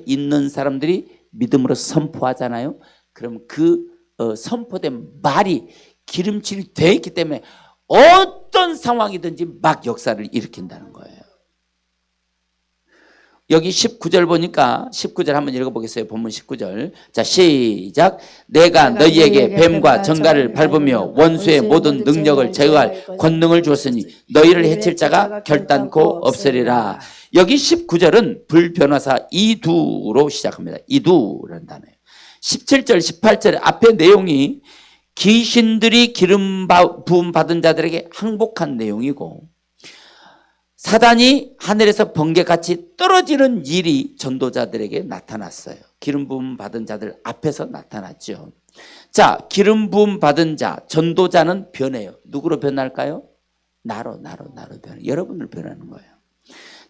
있는 사람들이 믿음으로 선포하잖아요. 그럼 그 선포된 말이 기름칠이 되어 있기 때문에 어떤 상황이든지 막 역사를 일으킨다는 거예요. 여기 19절 보니까 19절 한번 읽어보겠어요. 본문 19절. 자, 시작. 내가 너희에게 뱀과 정갈을 밟으며 원수의 모든 능력을 제거할 권능을 주었으니 너희를 해칠 자가 결단코 없으리라. 여기 19절은 불변호사 이두로 시작합니다. 이두라는 단어예요. 17절, 18절 앞에 내용이 귀신들이 기름 부음 받은 자들에게 항복한 내용이고 사단이 하늘에서 번개같이 떨어지는 일이 전도자들에게 나타났어요. 기름 부음 받은 자들 앞에서 나타났죠. 자, 기름 부음 받은 자, 전도자는 변해요. 누구로 변할까요? 나로 변해요. 여러분을 변하는 거예요.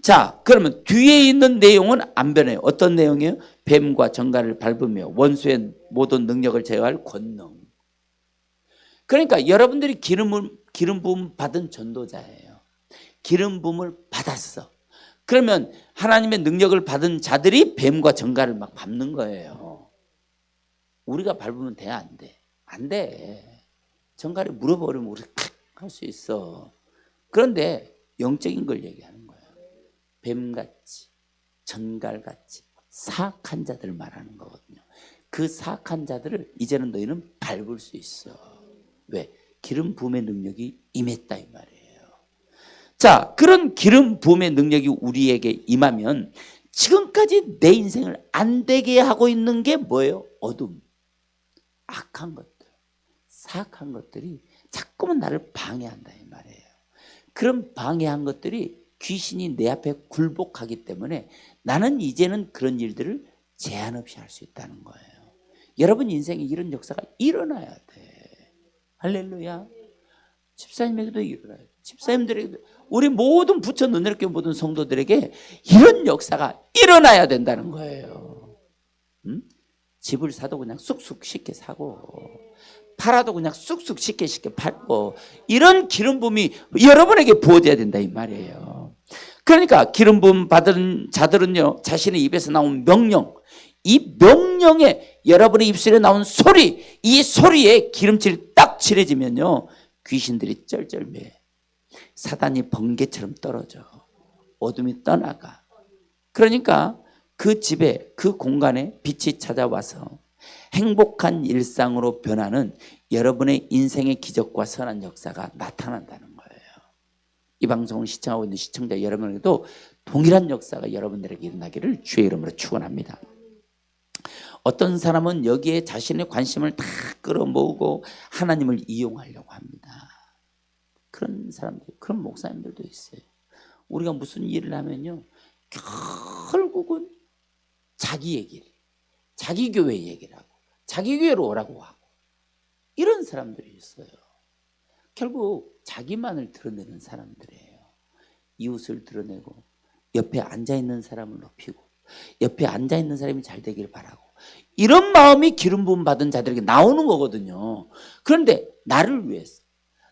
자, 그러면 뒤에 있는 내용은 안 변해요. 어떤 내용이에요? 뱀과 정갈을 밟으며 원수의 모든 능력을 제어할 권능. 그러니까 여러분들이 기름 부음 받은 전도자예요. 기름 부음을 받았어. 그러면 하나님의 능력을 받은 자들이 뱀과 정갈을 막 밟는 거예요. 우리가 밟으면 돼, 안 돼? 안 돼. 정갈이 물어버리면 우리 탁 할 수 있어. 그런데 영적인 걸 얘기하는 거예요. 뱀같이, 전갈같이 사악한 자들을 말하는 거거든요. 그 사악한 자들을 이제는 너희는 밟을 수 있어. 왜? 기름 부음의 능력이 임했다 이 말이에요. 자, 그런 기름 부음의 능력이 우리에게 임하면 지금까지 내 인생을 안 되게 하고 있는 게 뭐예요? 어둠, 악한 것들, 사악한 것들이 자꾸만 나를 방해한다 이 말이에요. 그런 방해한 것들이 귀신이 내 앞에 굴복하기 때문에 나는 이제는 그런 일들을 제한 없이 할 수 있다는 거예요. 여러분 인생에 이런 역사가 일어나야 돼. 할렐루야. 집사님에게도 일어나요. 집사님들에게도, 우리 모든 부처 눈으로 모든 성도들에게 이런 역사가 일어나야 된다는 거예요. 집을 사도 그냥 쑥쑥 쉽게 사고, 팔아도 그냥 쑥쑥 쉽게 팔고, 이런 기름 부음이 여러분에게 부어져야 된다 이 말이에요. 그러니까 기름 부음 받은 자들은요, 자신의 입에서 나온 명령, 이 명령에 여러분의 입술에 나온 소리, 이 소리에 기름칠이 딱 칠해지면요, 귀신들이 쩔쩔매, 사단이 번개처럼 떨어져, 어둠이 떠나가. 그러니까 그 집에, 그 공간에 빛이 찾아와서 행복한 일상으로 변하는 여러분의 인생의 기적과 선한 역사가 나타난다는 거예요. 이 방송을 시청하고 있는 시청자 여러분에게도 동일한 역사가 여러분들에게 일어나기를 주의 이름으로 축원합니다. 어떤 사람은 여기에 자신의 관심을 다 끌어모으고 하나님을 이용하려고 합니다. 그런 사람들, 그런 목사님들도 있어요. 우리가 무슨 일을 하면요, 결국은 자기 얘기를, 자기 교회 얘기를 하고, 자기 교회로 오라고 하고, 이런 사람들이 있어요. 결국 자기만을 드러내는 사람들이에요. 이웃을 드러내고, 옆에 앉아있는 사람을 높이고, 옆에 앉아있는 사람이 잘 되길 바라고, 이런 마음이 기름 부음 받은 자들에게 나오는 거거든요. 그런데 나를 위해서,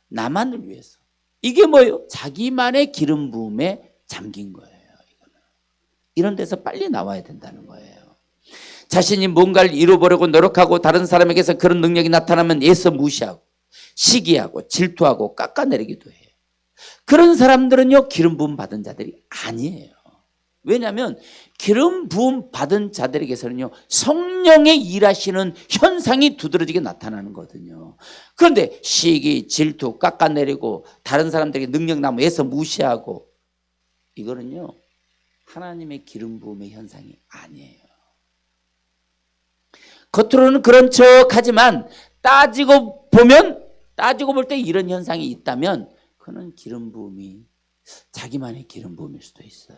나만을 위해서, 이게 뭐예요? 자기만의 기름 부음에 잠긴 거예요. 이거는. 이런 데서 빨리 나와야 된다는 거예요. 자신이 뭔가를 이루어보려고 노력하고 다른 사람에게서 그런 능력이 나타나면 애써 무시하고 시기하고 질투하고 깎아내리기도 해요. 그런 사람들은요, 기름 부음 받은 자들이 아니에요. 왜냐하면 기름 부음 받은 자들에게서는요, 성령의 일하시는 현상이 두드러지게 나타나는 거거든요. 그런데 시기, 질투, 깎아내리고 다른 사람들에게 능력 나무 애써 무시하고, 이거는요, 하나님의 기름 부음의 현상이 아니에요. 겉으로는 그런 척하지만 따지고 볼 때 이런 현상이 있다면 그는 기름 부음이 자기만의 기름 부음일 수도 있어요.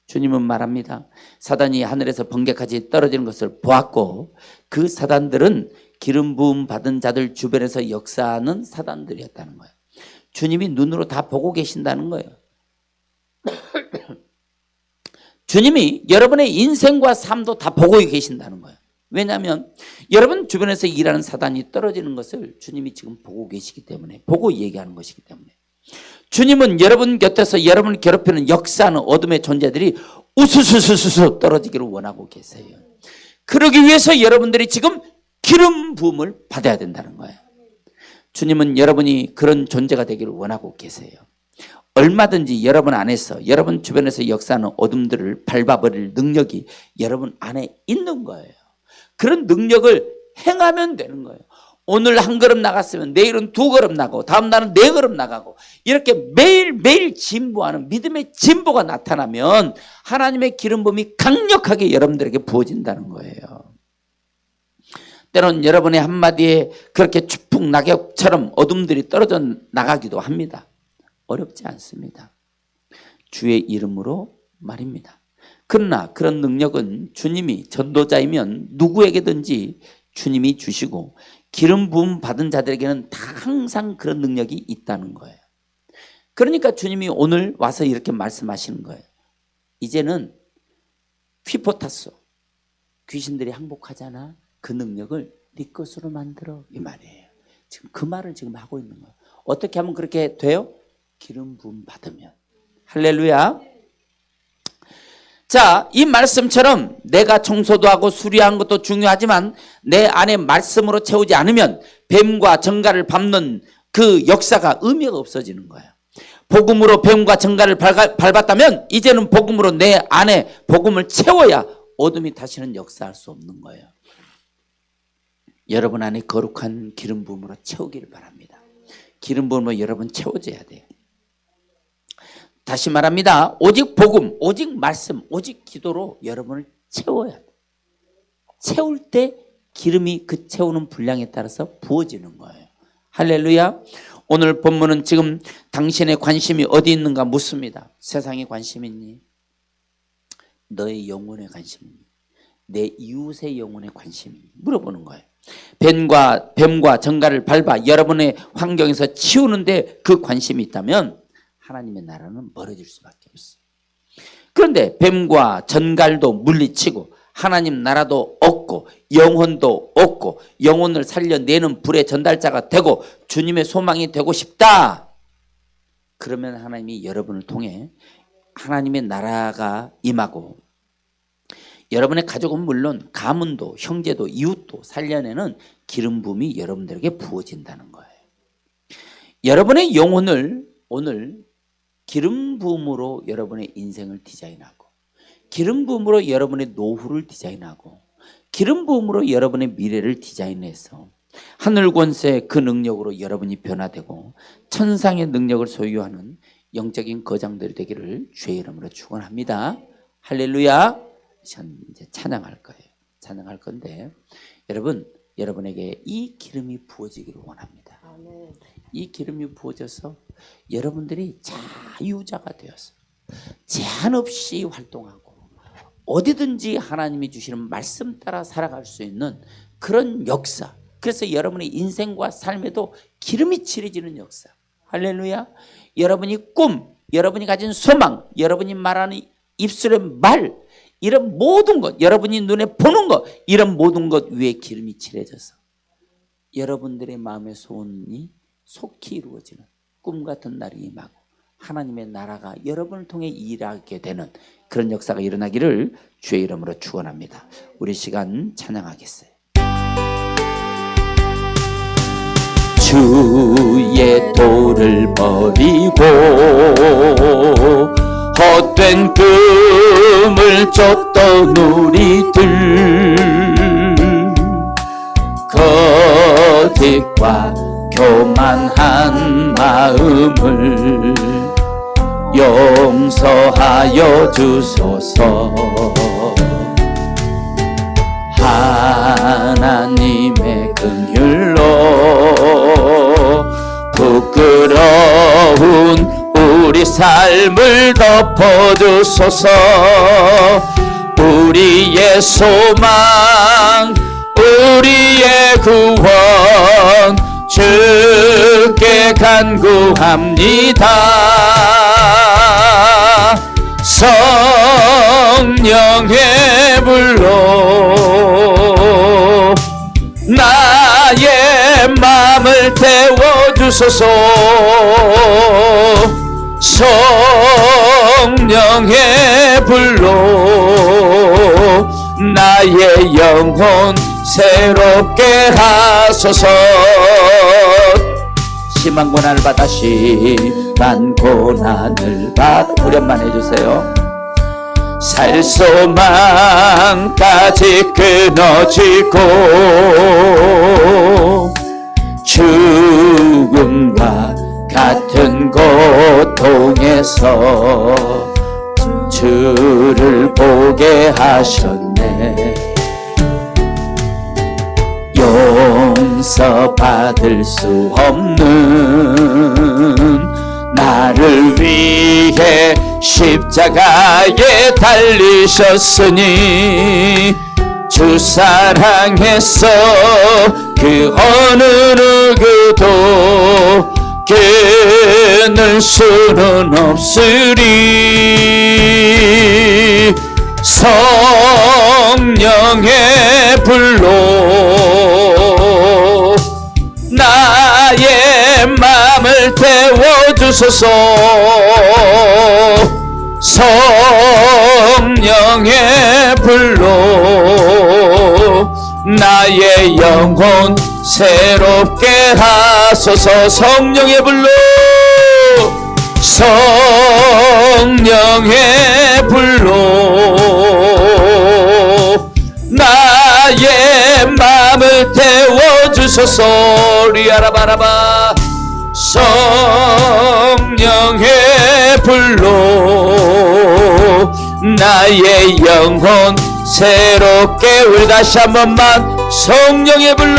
주님은 말합니다. 사단이 하늘에서 번개까지 떨어지는 것을 보았고, 그 사단들은 기름 부음 받은 자들 주변에서 역사하는 사단들이었다는 거예요. 주님이 눈으로 다 보고 계신다는 거예요. 주님이 여러분의 인생과 삶도 다 보고 계신다는 거예요. 왜냐하면 여러분 주변에서 일하는 사단이 떨어지는 것을 주님이 지금 보고 계시기 때문에, 보고 얘기하는 것이기 때문에, 주님은 여러분 곁에서 여러분을 괴롭히는 역사하는 어둠의 존재들이 우수수수수 떨어지기를 원하고 계세요. 그러기 위해서 여러분들이 지금 기름 부음을 받아야 된다는 거예요. 주님은 여러분이 그런 존재가 되기를 원하고 계세요. 얼마든지 여러분 안에서, 여러분 주변에서 역사하는 어둠들을 밟아버릴 능력이 여러분 안에 있는 거예요. 그런 능력을 행하면 되는 거예요. 오늘 한 걸음 나갔으면 내일은 두 걸음 나가고, 다음 날은 네 걸음 나가고, 이렇게 매일매일 진보하는 믿음의 진보가 나타나면 하나님의 기름 부음이 강력하게 여러분들에게 부어진다는 거예요. 때론 여러분의 한마디에 그렇게 추풍 낙엽처럼 어둠들이 떨어져 나가기도 합니다. 어렵지 않습니다. 주의 이름으로 말입니다. 그러나 그런 능력은 주님이 전도자이면 누구에게든지 주님이 주시고, 기름 부음 받은 자들에게는 다 항상 그런 능력이 있다는 거예요. 그러니까 주님이 오늘 와서 이렇게 말씀하시는 거예요. 이제는 휘포타소, 귀신들이 항복하잖아. 그 능력을 네 것으로 만들어, 이 말이에요. 지금 그 말을 지금 하고 있는 거예요. 어떻게 하면 그렇게 돼요? 기름 부음 받으면. 할렐루야. 자, 이 말씀처럼 내가 청소도 하고 수리하는 것도 중요하지만 내 안에 말씀으로 채우지 않으면 뱀과 정갈을 밟는 그 역사가 의미가 없어지는 거예요. 복음으로 뱀과 정갈을 밟았다면 이제는 복음으로 내 안에 복음을 채워야 어둠이 다시는 역사할 수 없는 거예요. 여러분 안에 거룩한 기름 부음으로 채우기를 바랍니다. 기름 부음으로 여러분 채워져야 돼요. 다시 말합니다. 오직 복음, 오직 말씀, 오직 기도로 여러분을 채워야 돼요. 채울 때 기름이 그 채우는 분량에 따라서 부어지는 거예요. 할렐루야. 오늘 본문은 지금 당신의 관심이 어디 있는가 묻습니다. 세상에 관심 있니? 너의 영혼에 관심이 있니? 내 이웃의 영혼에 관심이 있니? 물어보는 거예요. 뱀과 정갈을 밟아 여러분의 환경에서 치우는데 그 관심이 있다면 하나님의 나라는 멀어질 수밖에 없어요. 그런데 뱀과 전갈도 물리치고 하나님 나라도 얻고 영혼도 얻고 영혼을 살려내는 불의 전달자가 되고 주님의 소망이 되고 싶다. 그러면 하나님이 여러분을 통해 하나님의 나라가 임하고 여러분의 가족은 물론 가문도 형제도 이웃도 살려내는 기름 부음이 여러분들에게 부어진다는 거예요. 여러분의 영혼을 오늘 기름 부음으로 여러분의 인생을 디자인하고 기름 부음으로 여러분의 노후를 디자인하고 기름 부음으로 여러분의 미래를 디자인해서 하늘 권세 그 능력으로 여러분이 변화되고 천상의 능력을 소유하는 영적인 거장들이 되기를 주의 이름으로 축원합니다. 할렐루야. 이제 찬양할 거예요. 찬양할 건데 여러분, 여러분에게 이 기름이 부어지기를 원합니다. 이 기름이 부어져서 여러분들이 자유자가 되어서 제한 없이 활동하고 어디든지 하나님이 주시는 말씀 따라 살아갈 수 있는 그런 역사. 그래서 여러분의 인생과 삶에도 기름이 칠해지는 역사. 할렐루야. 여러분이 꿈, 여러분이 가진 소망, 여러분이 말하는 입술의 말, 이런 모든 것, 여러분이 눈에 보는 것, 이런 모든 것 위에 기름이 칠해져서 여러분들의 마음의 소원이 속히 이루어지는 꿈 같은 날이 임하고 하나님의 나라가 여러분을 통해 일하게 되는 그런 역사가 일어나기를 주의 이름으로 축원합니다. 우리 시간 찬양하겠어요. 주의 도를 버리고 헛된 꿈을 쫓던 우리들 거짓과 교만한 마음을 용서하여 주소서. 하나님의 긍휼로 부끄러운 우리 삶을 덮어주소서. 우리의 소망, 우리의 구원 주께 간구합니다. 성령의 불로 나의 마음을 태워주소서. 성령의 불로 나의 영혼 새롭게 하소서. 심한 고난을 받아 심한 고난을 받아 후렴만 해주세요. 살 소망까지 끊어지고 죽음과 같은 고통에서 주를 보게 하셨네. 용서받을 수 없는 나를 위해 십자가에 달리셨으니 주 사랑해서 그 어느 누구도 끊을 수는 없으리. 성령의 불로 나의 마음을 태워주소서. 성령의 불로 나의 영혼 새롭게 하소서. 성령의 불로 성령의 불로 나의 마음을 태워주소서. 리아라바라바. 성령의 불로 나의 영혼 새롭게. 우리 다시 한 번만. 성령의 불로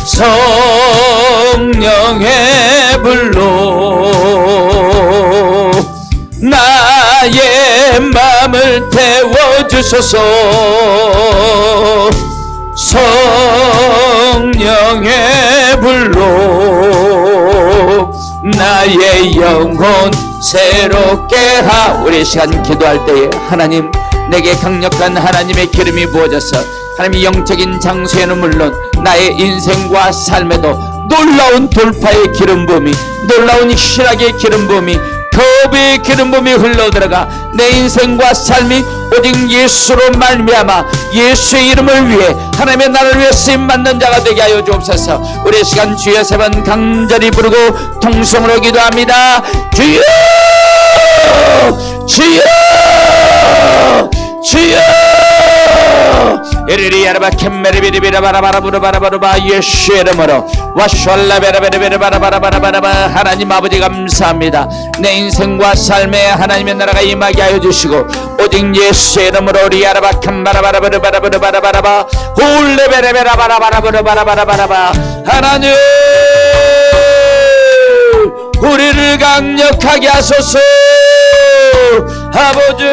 성령의 불로 나 나의 마음을 태워주소서. 성령의 불로 나의 영혼 새롭게 우리 시간 기도할 때에 하나님, 내게 강력한 하나님의 기름이 부어져서 하나님의 영적인 장소에는 물론 나의 인생과 삶에도 놀라운 돌파의 기름 부음이, 놀라운 희락의 기름 부음이, 겁의 기름 부음이 흘러들어가 내 인생과 삶이 오직 예수로 말미암아 예수의 이름을 위해 하나님의 나라를 위해 쓰임받는 자가 되게 하여 주옵소서. 우리 시간 주여 세 번 강절히 부르고 통성으로 기도합니다. 주여, 주여, 주여. 에리리야라바 캔메리비리비라바라바라부르바라바르바 예수의 이름으로 와슈알라베라베르베르바라바라바라바라바. 하나님 아버지 감사합니다. 내 인생과 삶에 하나님의 나라가 임하게 하여 주시고 오직 예수의 이름으로 리야라바 캔바라바라바르바라바라바라바 홀레베레베라바라바라바라바라바라바. 하나님 우리를 강력하게 하소서. 아버지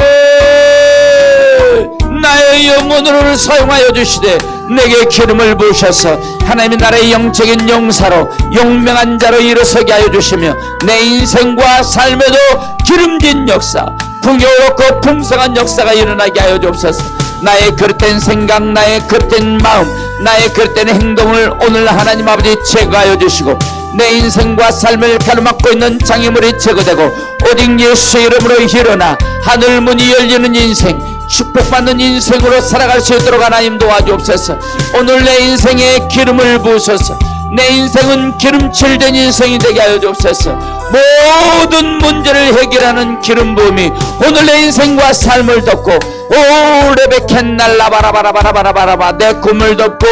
나의 영혼을 사용하여 주시되 내게 기름을 부으셔서 하나님의 나라의 영적인 용사로 용맹한 자로 일어서게 하여 주시며 내 인생과 삶에도 기름진 역사, 풍요롭고 풍성한 역사가 일어나게 하여 주옵소서. 나의 그릇된 생각, 나의 그릇된 마음, 나의 그릇된 행동을 오늘 하나님 아버지 제거하여 주시고 내 인생과 삶을 가로막고 있는 장애물이 제거되고 오직 예수의 이름으로 일어나 하늘 문이 열리는 인생, 축복받는 인생으로 살아갈 수 있도록 하나님 도와주옵소서. 오늘 내 인생에 기름을 부으소서. 내 인생은 기름칠 된 인생이 되게 하여 주옵소서. 모든 문제를 해결하는 기름 부음이 오늘 내 인생과 삶을 덮고 오레베켄날라바라바라바라바라바 내 꿈을 덮고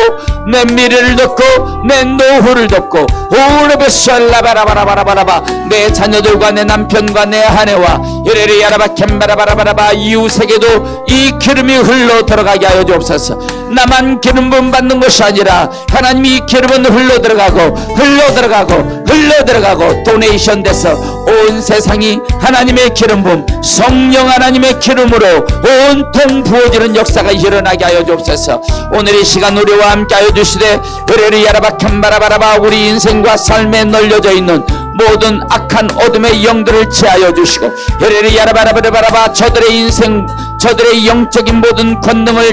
내 미래를 덮고 내 노후를 덮고 오레베설라바라바라바라바라바 내 자녀들과 내 남편과 내 아내와 이레리야라바 캔바라바라바라바 이웃에게도 이 기름이 흘러 들어가게 하여 주옵소서. 나만 기름 부음 받는 것이 아니라 하나님 이 기름은 흘러 들어가고 도네이션 돼서 온 세상이 하나님의 기름 부음, 성령 하나님의 기름으로 온통 부어지는 역사가 일어나게 하여 주옵소서. 오늘 이 시간 우리와 함께 하여 주시되 으레리야라바 캔바라바라바 우리 인생과 삶에 널려져 있는 모든 악한 어둠의 영들을 제하여 주시고 으레리야라바라바라바라바 저들의 인생, 저들의 영적인 모든 권능을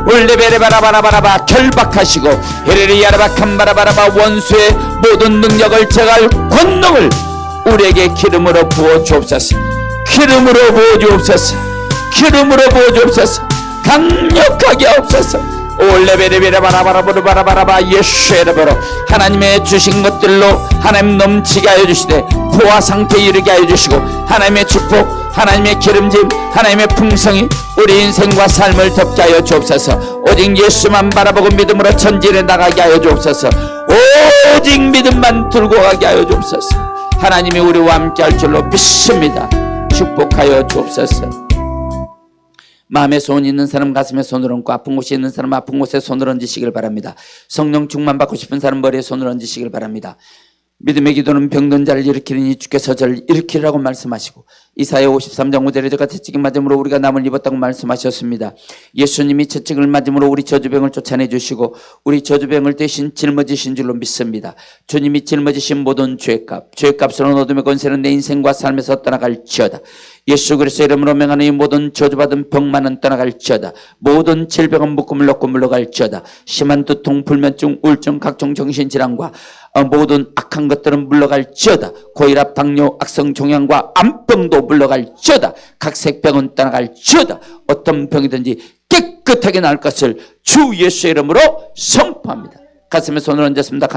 올레베레바라바라바라바 결박하시고 으레리야라바 캔바라바라바 원수의 모든 능력을 제거할 권능을 우리에게 기름으로 부어 주옵소서. 기름으로 부어 주옵소서. 기름으로 부어 주옵소서. 강력하게 하옵소서. 올레베레베라바라바라바라바라바 예수의 이름으로 하나님의 주신 것들로 하나님 넘치게 하여 주시되 부화 상태에 이르게 하여 주시고 하나님의 축복, 하나님의 기름짐, 하나님의 풍성이 우리 인생과 삶을 덮게 하여 주옵소서. 오직 예수만 바라보고 믿음으로 전진해 나가게 하여 주옵소서. 오직 믿음만 들고 가게 하여 주옵소서. 하나님이 우리와 함께 할 줄로 믿습니다. 축복하여 주옵소서. 마음에 소원이 있는 사람 가슴에 손을 얹고 아픈 곳이 있는 사람 아픈 곳에 손을 얹으시길 바랍니다. 성령 충만 받고 싶은 사람 머리에 손을 얹으시길 바랍니다. 믿음의 기도는 병든 자를 일으키니 주께서 저를 일으키라고 말씀하시고 이사야 53장 5절에 저가 채찍을 맞음으로 우리가 남을 입었다고 말씀하셨습니다. 예수님이 채찍을 맞음으로 우리 저주병을 쫓아내 주시고 우리 저주병을 대신 짊어지신 줄로 믿습니다. 주님이 짊어지신 모든 죄값으로 어둠의 권세는 내 인생과 삶에서 떠나갈지어다. 예수 그리스도의 이름으로 명하는 이 모든 저주받은 병만은 떠나갈지어다. 모든 질병은 묶음을 놓고 물러갈지어다. 심한 두통, 불면증, 우울증, 각종 정신질환과 모든 악한 것들은 물러갈지어다. 고혈압, 당뇨, 악성 종양과 암병도 물러갈지어다. 각색병은 떠나갈지어다. 어떤 병이든지 깨끗하게 나을 것을 주 예수의 이름으로 선포합니다. 가슴에 손을 얹었습니다.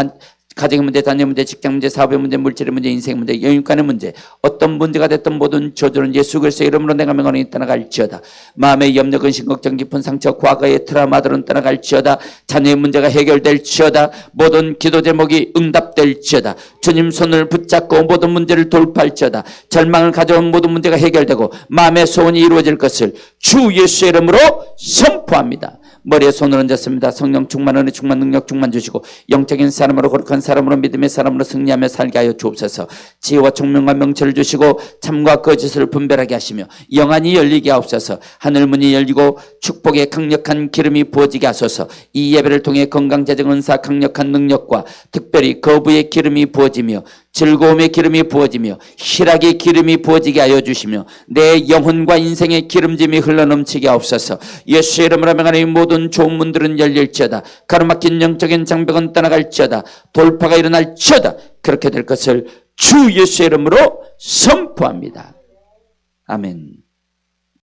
가정의 문제, 자녀 문제, 직장 문제, 사업의 문제, 물질의 문제, 인생 문제, 영육간의 문제, 어떤 문제가 됐든 모든 저주는 예수 그리스도의 이름으로 내가 명하노니 떠나갈지어다. 마음의 염려, 근심, 걱정, 깊은 상처, 과거의 트라우마들은 떠나갈지어다. 자녀의 문제가 해결될지어다. 모든 기도 제목이 응답될지어다. 주님 손을 붙 붙잡고 모든 문제를 돌파할지어다. 절망을 가져온 모든 문제가 해결되고 마음의 소원이 이루어질 것을 주 예수의 이름으로 선포합니다. 머리에 손을 얹었습니다. 성령 충만, 은혜 충만, 능력 충만 주시고 영적인 사람으로, 거룩한 사람으로, 믿음의 사람으로 승리하며 살게 하여 주옵소서. 지혜와 총명과 명철을 주시고 참과 거짓을 분별하게 하시며 영안이 열리게 하옵소서. 하늘문이 열리고 축복의 강력한 기름이 부어지게 하소서. 이 예배를 통해 건강재정 은사, 강력한 능력과 특별히 거부의 기름이 부어지며 즐거움의 기름이 부어지며 희락의 기름이 부어지게 하여 주시며 내 영혼과 인생의 기름짐이 흘러넘치게 하옵소서. 예수의 이름으로 명하니 모든 좋은 문들은 열릴지어다. 가로막힌 영적인 장벽은 떠나갈지어다. 돌파가 일어날지어다. 그렇게 될 것을 주 예수의 이름으로 선포합니다. 아멘.